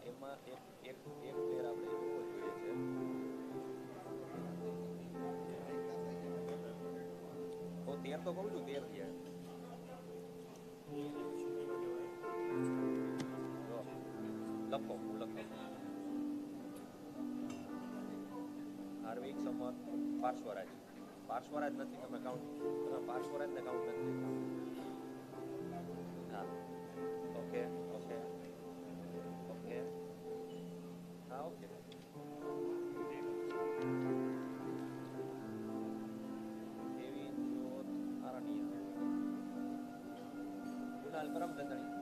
એમાં એક player આપણે જોવો જોઈએ છે. તો 13 તો કહું છું 13 ગયા. લખો હું લખો. હાર્વિક સમર પાર્શ્વરાજ નથી, તમે પાર્શ્વરાજને કાઉન્ટ નથી. હા ઓકે ઓકે ઓકે હા ઓકે. કેવિન જોત આરણ્ય Kunal કરમચંદાણી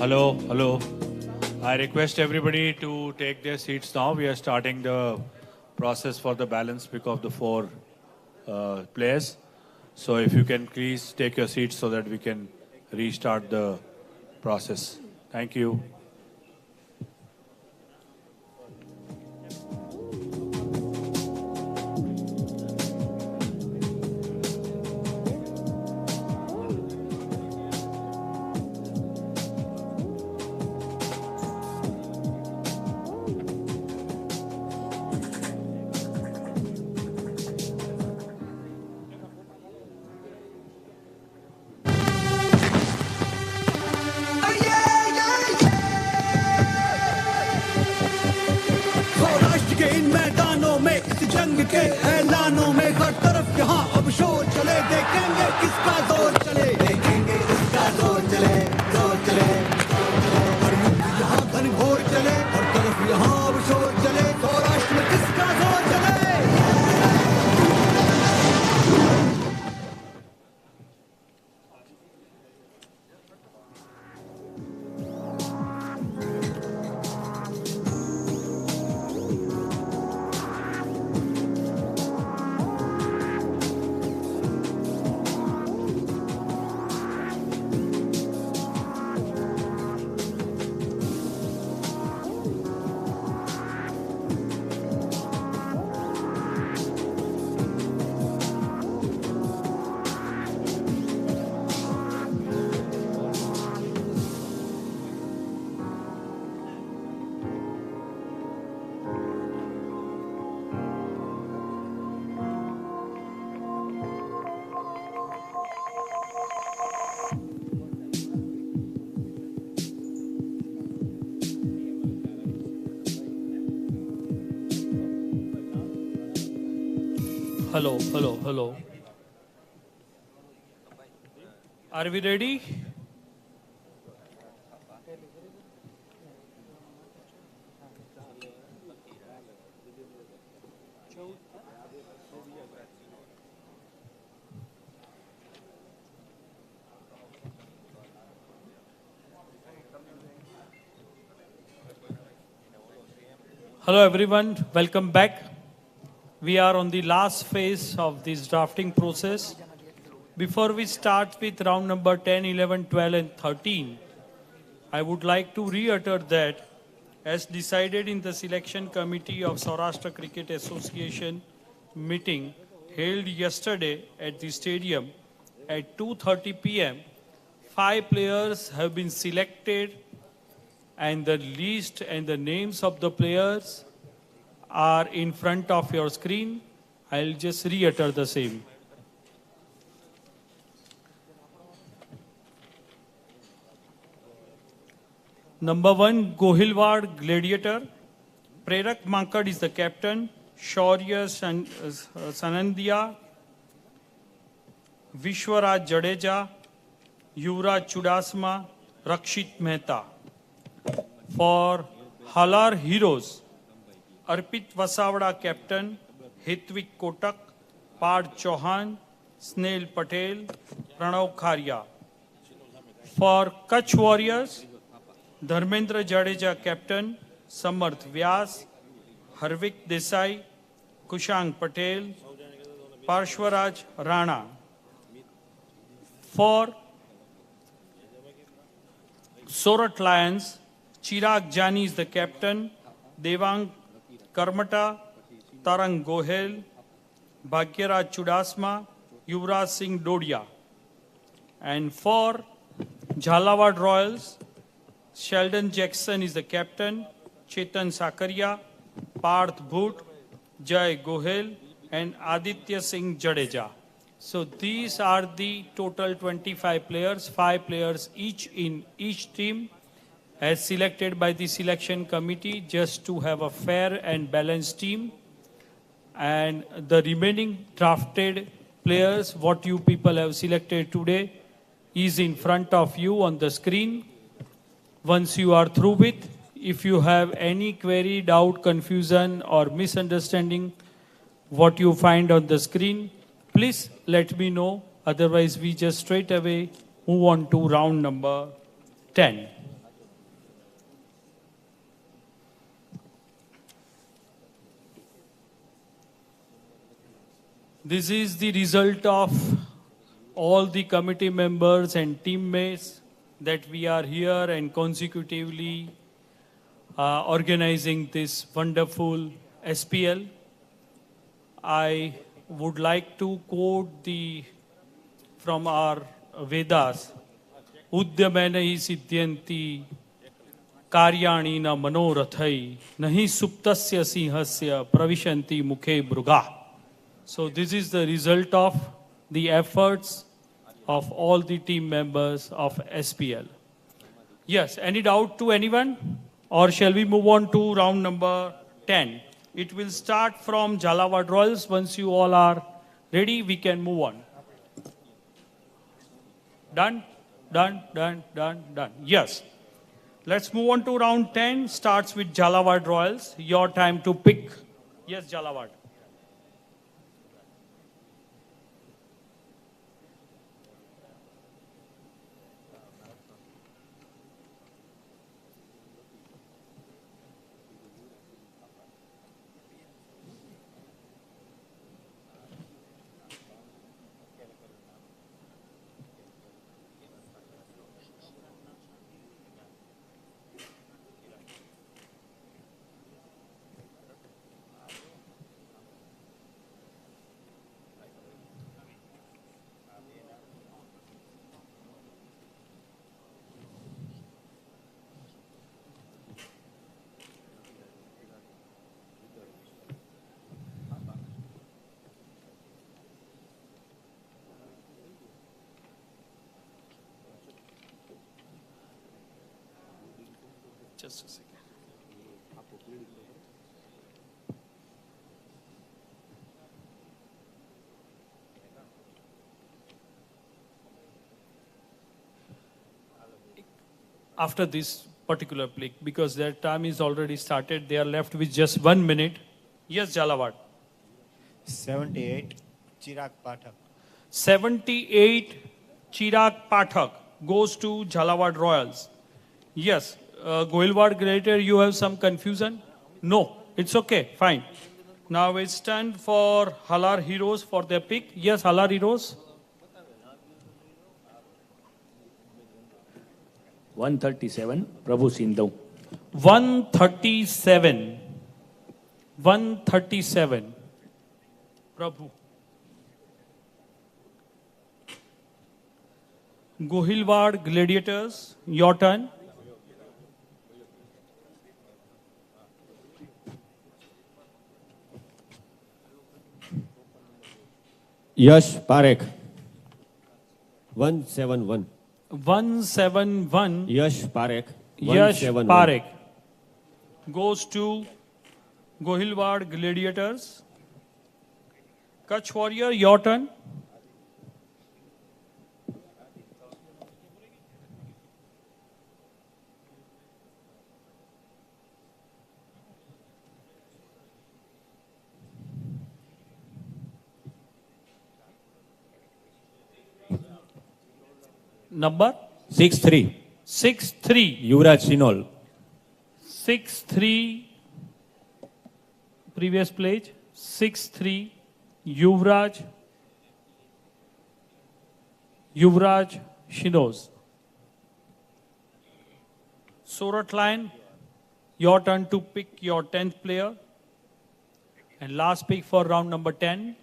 Hello, hello. I request everybody to take their seats now. We are starting the process for the balance pick of the four players. So if you can please take your seats so that we can restart the process. Thank you. Saurashtra के इन मैदानों में इस जंग के ऐलानों में हर तरफ यहाँ अब शोर चले देखेंगे किसका जोर चले देखेंगे किसका जोर चले जोर चले हर युद्ध यहाँ घनघोर चले हर तरफ यहाँ अब शोर चले सौराष्ट्र में किसका जोर चले Hello, hello, hello. Are we ready? Hello everyone, welcome back. We are on the last phase of this drafting process. Before we start with round number 10, 11, 12 and 13, I would like to reiterate that as decided in the selection committee of Saurashtra Cricket Association meeting held yesterday at the stadium at 2:30 p.m., 5 players have been selected and the list and the names of the players are in front of your screen. I'll just reiterate the same. Number 1, Gohilwad Gladiator. Prerak Mankad is the captain. Shaurya Sanandya. Vishwaraj Jadeja. Yuvraj Chudasma. Rakshit Mehta. For Halar Heroes, Arpit Vasavada captain, Hitvik Kotak, Pad Chauhan, Snail Patel, Pranav Kharia. For Kutch Warriors, Dharmendra Jadeja captain, Samarth Vyas, Harvik Desai, Kushang Patel, Parshwaraj Rana. For Sorat Lions, Chirag Jani is the captain, Devang Karmata, Tarang Gohel, Bhagyaraj Chudasma, Yuvraj Singh Dodia. And for Jhalawad Royals, Sheldon Jackson is the captain, Chetan Sakaria, Parth Bhoot, Jai Gohel, and Aditya Singh Jadeja. So these are the total 25 players, 5 players each in each team, as selected by the selection committee just to have a fair and balanced team. And the remaining drafted players, what you people have selected today, is in front of you on the screen. Once you are through with, if you have any query, doubt, confusion or misunderstanding what you find on the screen, please let me know. Otherwise, we just straight away move on to round number 10. This is the result of all the committee members and teammates that we are here and consecutively organizing this wonderful SPL. I would like to quote from our Vedas, Udyamena hi siddhyanti karyani na manorathai nahi suptasya sinhasya pravishanti mukhe mruga. So this is the result of the efforts of all the team members of SPL. Yes, any doubt to anyone? Or shall we move on to round number 10? It will start from Jhalawad Royals. Once you all are ready, we can move on. Done? Done, done, done, done. Yes. Let's move on to round 10. Starts with Jhalawad Royals. Your time to pick. Yes, Jhalawad. Just a second. After this particular play, because their time is already started, they are left with just 1 minute. Yes, Jhalawad. 78, Chirag Pathak. 78, Chirag Pathak goes to Jhalawad Royals. Yes, Goilwad Gladiator, you have some confusion? No, it's okay, fine. Now it's time for Halar Heroes for their pick. Yes, Halar Heroes. 137, Prabhu Sindhu. 137. 137. Prabhu. Gohilwad Gladiators, your turn. Yash Parekh. 171. 171. Yash Parekh. Yash 171. Parekh goes to Gohilwad Gladiators. Kutch Warrior, your turn. Number? 6-3. 6-3. Yuvraj Sinol. 6-3. Previous pledge. 6-3. Yuvraj Shinos. Surat line, your turn to pick your 10th player. And last pick for round number 10.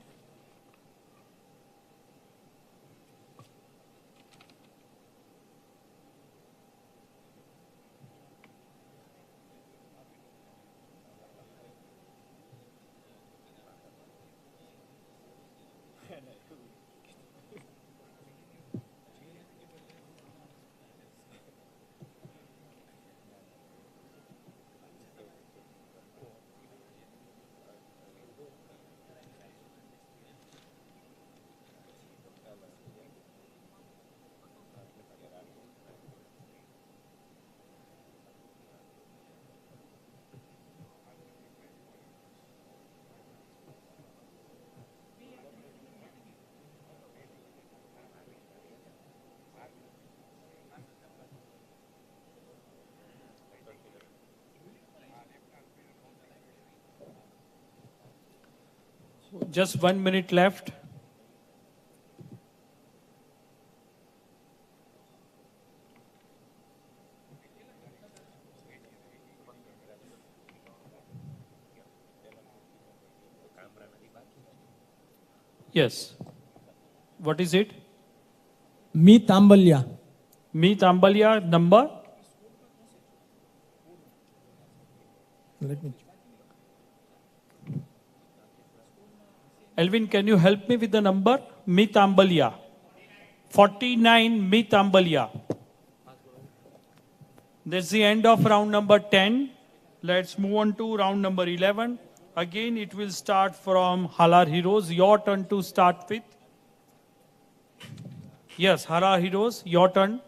Just 1 minute left. Yes. What is it? Mi Tambalya. Mi Tambalya number? Let me. Elvin, can you help me with the number? Mi Tambalya. 49 Mi Tambalya. That's the end of round number 10. Let's move on to round number 11. Again, it will start from Halar Heroes. Your turn to start with. Yes, Halar Heroes, your turn.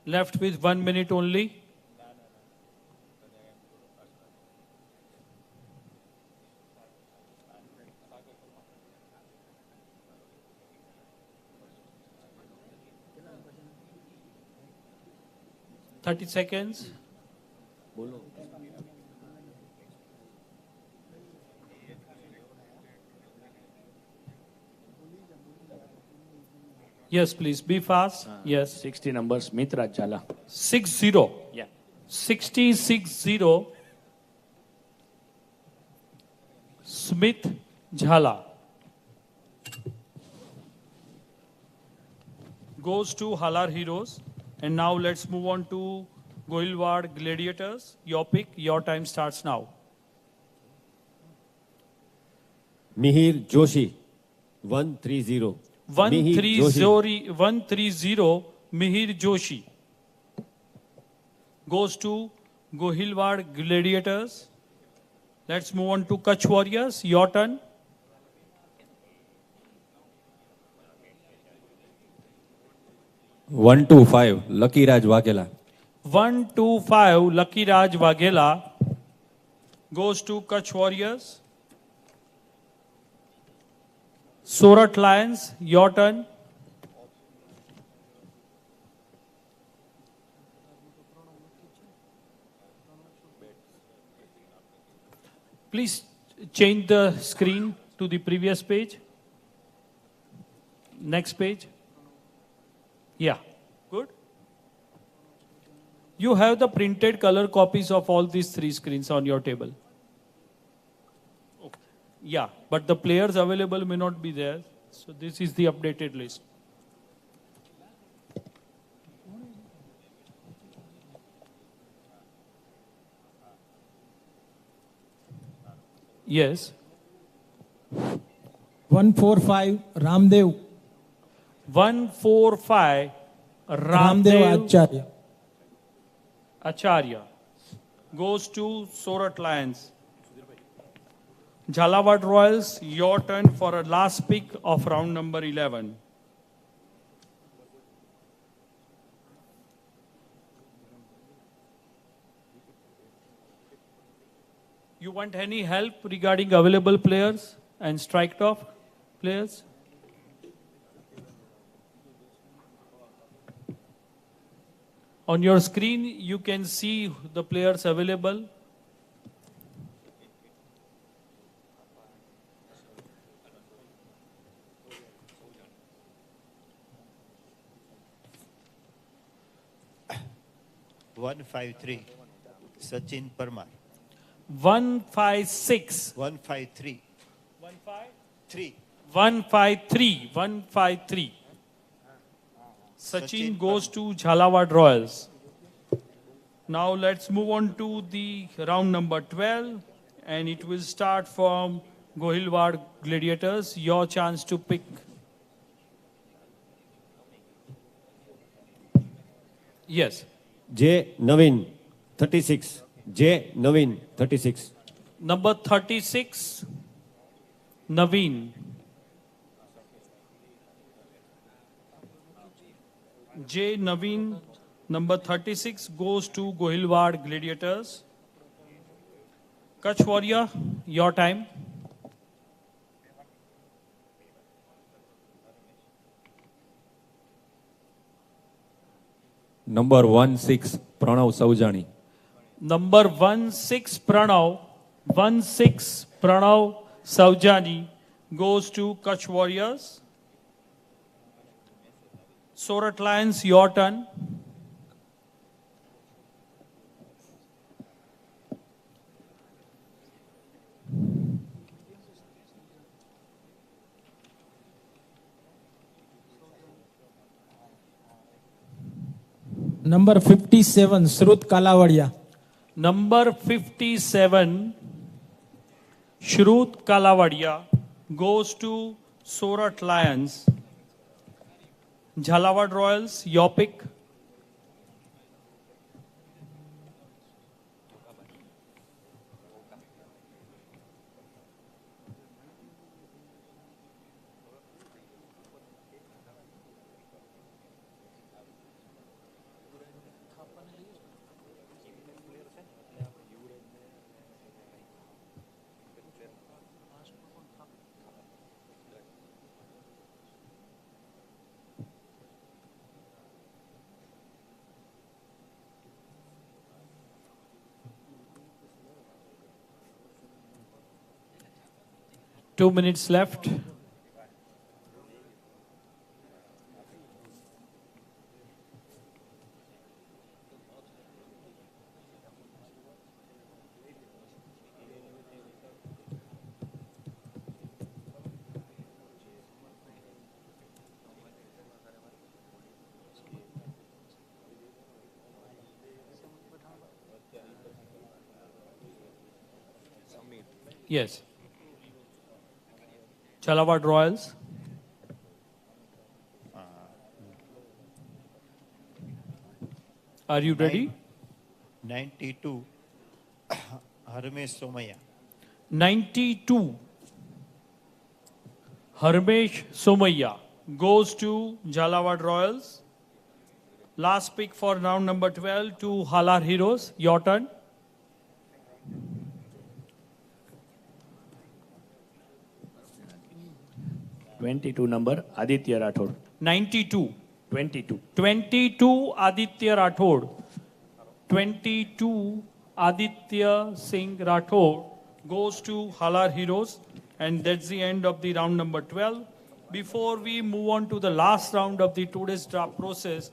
Left with 1 minute only. Thirty seconds. Yes, please be fast. Yes. 60 numbers, Mitra Jhala. 60. Yeah. 60. Smith Jhala. Goes to Halar Heroes. And now let's move on to Goilwad Gladiators. Your pick, your time starts now. Mihir Joshi, 130. 130 Mihir Joshi. Goes to Gohilwad Gladiators. Let's move on to Kutch Warriors. Your turn. One, two, five. Lucky Raj Waghela. 125 Lucky Raj Waghela. Goes to Kutch Warriors. Surat Lions, your turn. Please change the screen to the previous page. Next page. Yeah, good. You have the printed color copies of all these three screens on your table. Yeah, but the players available may not be there. So this is the updated list. Yes. 145 Ramdev. 145 Ramdev Acharya. Acharya. Goes to Surat Lions. Jhalawad Royals, your turn for a last pick of round number 11. You want any help regarding available players and striked off players? On your screen, you can see the players available. One 153. Sachin Parmar. 156. 153. 153. 153. Sachin goes to Jhalawad Royals. Now let's move on to the round number 12, and it will start from Gohilwad Gladiators. Your chance to pick. Yes. J. Naveen, 36. J. Naveen, 36. Number 36, Naveen. J. Naveen, number 36, goes to Gohilwad Gladiators. Kutch Warrior, your time. Number 16, Pranav Saujani. Number 16, Pranav Saujani goes to Kutch Warriors. Surat Lions, your turn. Number 57, Shrut Kalavadia. Number 57, Shrut Kalavadia goes to Surat Lions. Jhalawad Royals, your pick. Two minutes left. Yes. Jhalawad Royals. Are you ready? 92, Harmesh Somaya. 92, Harmesh Somaya goes to Jhalawad Royals. Last pick for round number 12 to Halar Heroes. Your turn. number Aditya Rathod. 92. 22. 22 Aditya Rathod. 22 Aditya Singh Rathod goes to Halar Heroes, and that's the end of the round number 12. Before we move on to the last round of the today's draft process,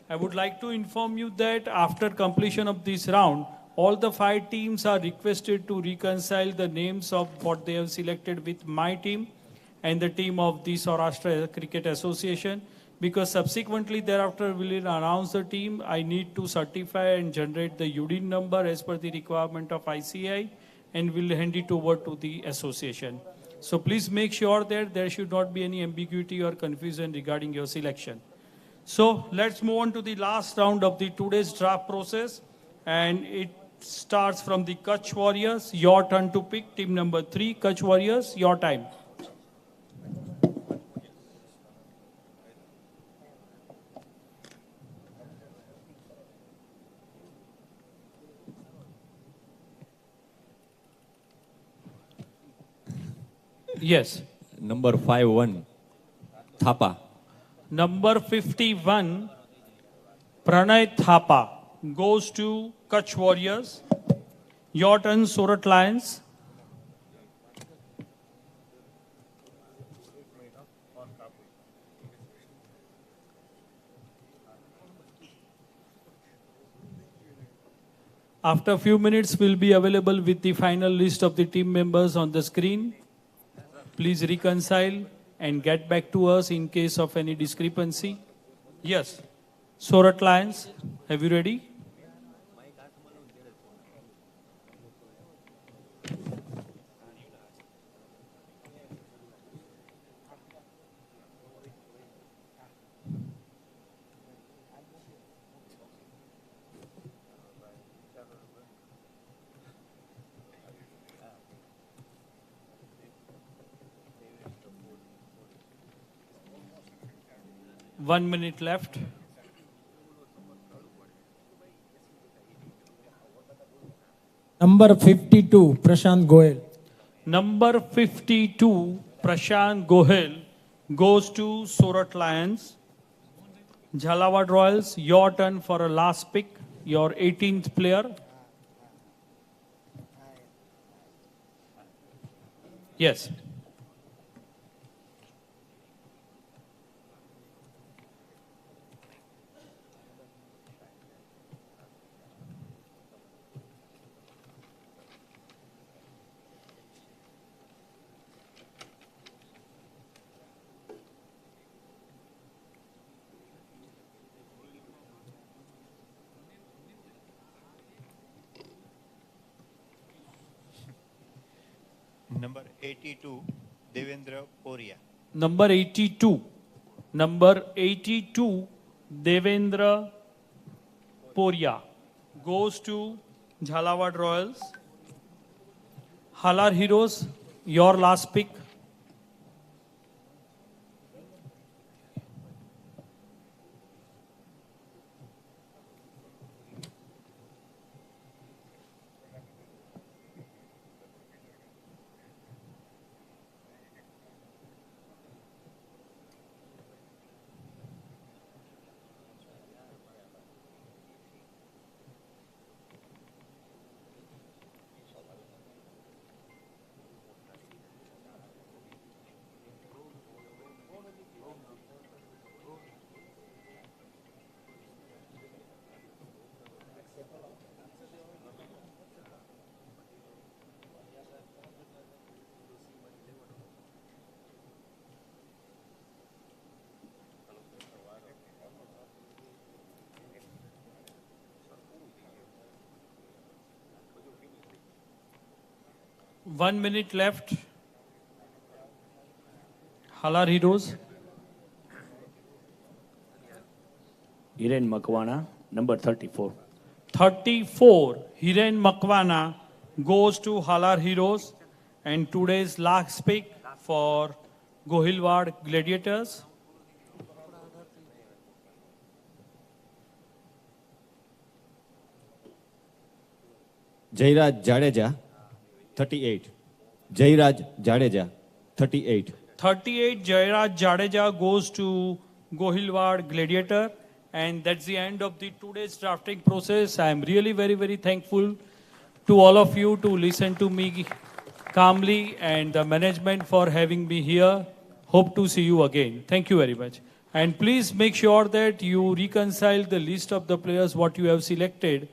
I would like to inform you that after completion of this round, all the 5 teams are requested to reconcile the names of what they have selected with my team and the team of the Saurashtra Cricket Association, because subsequently thereafter we will announce the team. I need to certify and generate the UDIN number as per the requirement of ICI, and will hand it over to the association. So please make sure that there should not be any ambiguity or confusion regarding your selection. So let's move on to the last round of the today's draft process, and it starts from the Kutch Warriors. Your turn to pick team number 3, Kutch Warriors, your time. Yes. Number 51, Thapa. Number 51, Pranay Thapa goes to Kutch Warriors. Your turn, Surat Lions. After a few minutes, we'll be available with the final list of the team members on the screen. Please reconcile and get back to us in case of any discrepancy. Yes. Surat Lions, have you ready? 1 minute left. Number 52, Prashant Goel. Number 52, Prashant Gohel, goes to Surat Lions. Jhalawad Royals, your turn for a last pick, your 18th player. Yes. Number 82, Devendra Poria. Number 82. Number 82, Devendra Poria, goes to Jhalawad Royals. Halar Heroes, your last pick. One minute left. Halar Heroes. Hiren Makwana, number 34. 34, Hiren Makwana, goes to Halar Heroes. And today's last pick for Gohilwad Gladiators. Jairaj Jadeja, 38. Jairaj Jadeja, 38. 38, Jairaj Jadeja goes to Gohilwad Gladiator. And that's the end of the today's drafting process. I am really very, very thankful to all of you to listen to me calmly and the management for having me here. Hope to see you again. Thank you very much. And please make sure that you reconcile the list of the players what you have selected.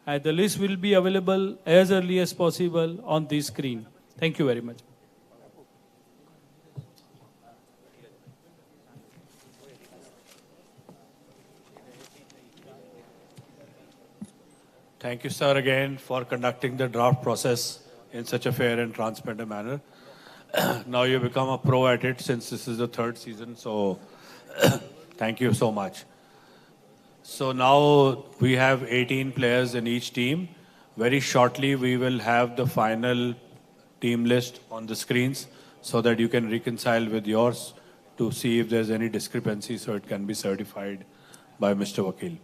The list will be available as early as possible on this screen. Thank you very much. Thank you, sir, again for conducting the draft process in such a fair and transparent manner. Now you become a pro at it since this is the third season, so thank you so much. So now we have 18 players in each team. Very shortly, we will have the final team list on the screens so that you can reconcile with yours to see if there's any discrepancy so it can be certified by Mr. Vakil.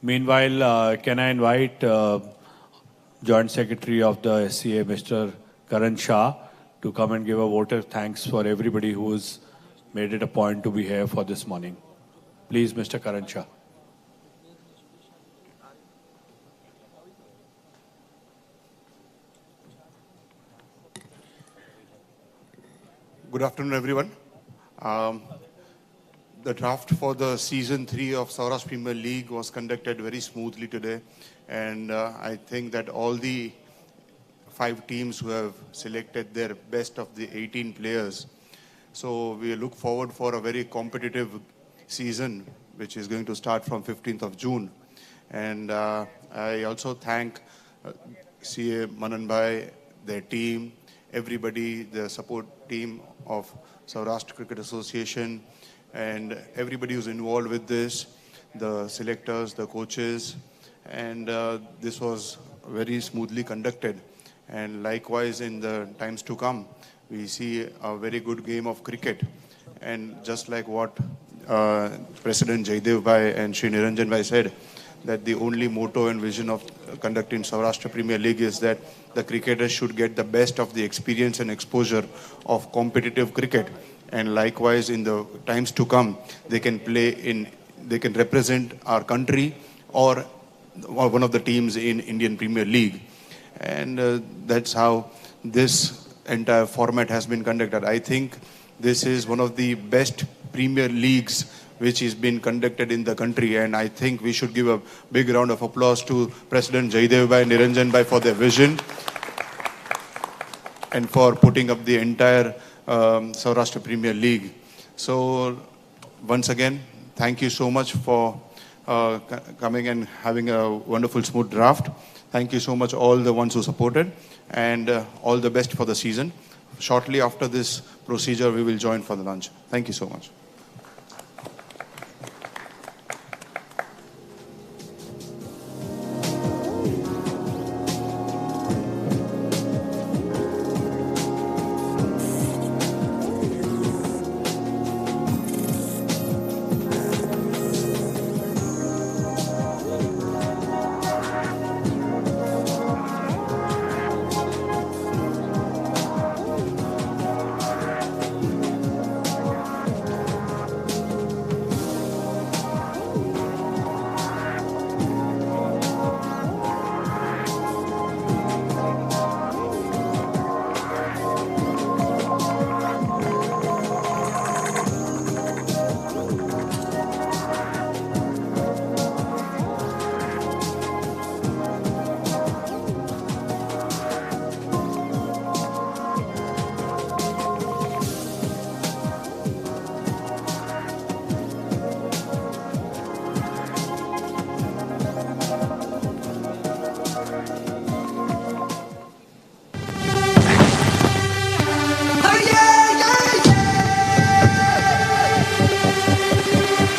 Meanwhile, can I invite Joint Secretary of the SCA, Mr. Karan Shah, to come and give a vote of thanks for everybody who's made it a point to be here for this morning. Please, Mr. Karan Shah. Good afternoon, everyone. The draft for the season 3 of Saurashtra Premier League was conducted very smoothly today, and I think that all the 5 teams who have selected their best of the 18 players. So we look forward for a very competitive season, which is going to start from 15th of June. And I also thank CA Mananbhai, their team, everybody, the support team of Saurashtra Cricket Association, and everybody who's involved with this, the selectors, the coaches, and this was very smoothly conducted. And likewise, in the times to come, we see a very good game of cricket. And just like what President Jaidev Bhai and Shri Niranjan Bhai said, that the only motto and vision of conducting Saurashtra Premier League is that the cricketers should get the best of the experience and exposure of competitive cricket. And likewise, in the times to come, they can they can represent our country or one of the teams in Indian Premier League. And that's how this entire format has been conducted. I think this is one of the best Premier Leagues which is being conducted in the country, and I think we should give a big round of applause to President Jaidev Bhai, Niranjan Bhai for their vision and for putting up the entire Saurashtra Premier League. So once again, thank you so much for coming and having a wonderful smooth draft. Thank you so much all the ones who supported, and all the best for the season. Shortly after this procedure, we will join for the lunch. Thank you so much.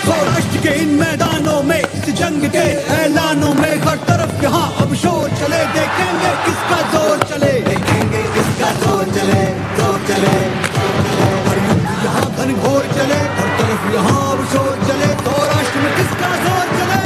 Saurashtra के इन मैदानों में इस जंग के ऐलानों में हर तरफ यहाँ अब शोर चले देखेंगे किसका जोर चले देखेंगे किसका जोर चले जोर चले हर युद्ध यहाँ घनघोर चले हर तरफ यहाँ अब शोर चले सौराष्ट्र में किसका जोर चले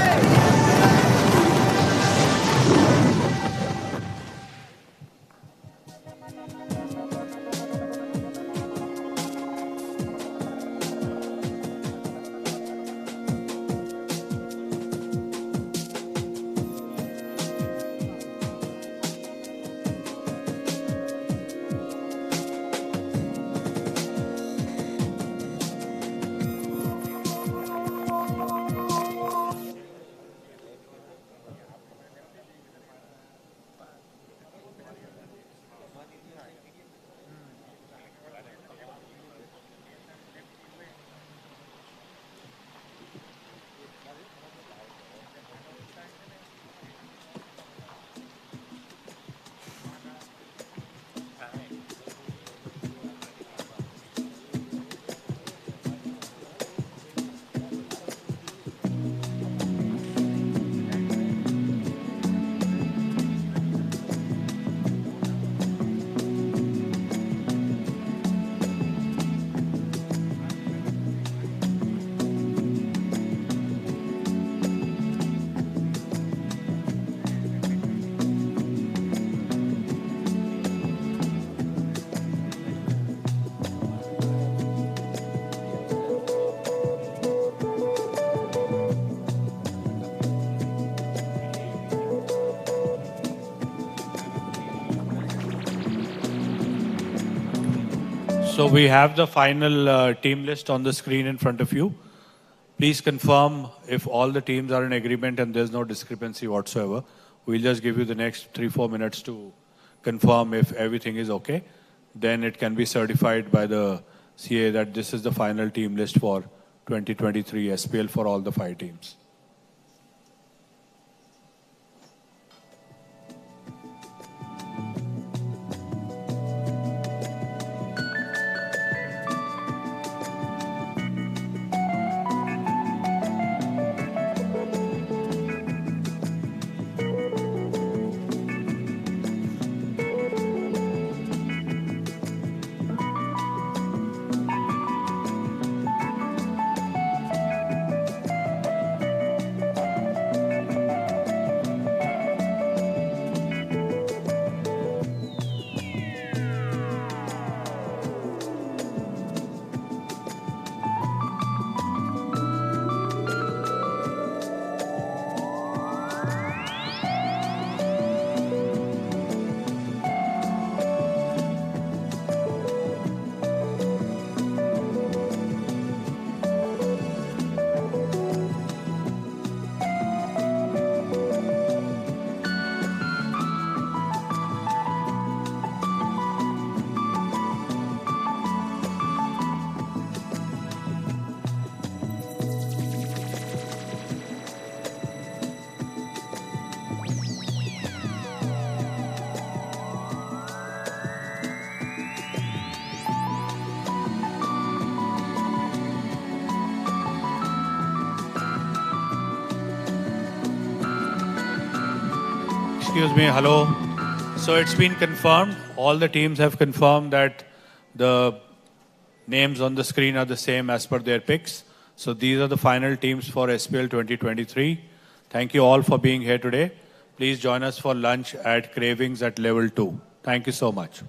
So we have the final team list on the screen in front of you. Please confirm if all the teams are in agreement and there's no discrepancy whatsoever. We'll just give you the next 3-4 minutes to confirm if everything is okay. Then it can be certified by the CA that this is the final team list for 2023 SPL for all the 5 teams. Excuse me, hello. So it's been confirmed. All the teams have confirmed that the names on the screen are the same as per their picks. So these are the final teams for SPL 2023. Thank you all for being here today. Please join us for lunch at Cravings at level 2. Thank you so much.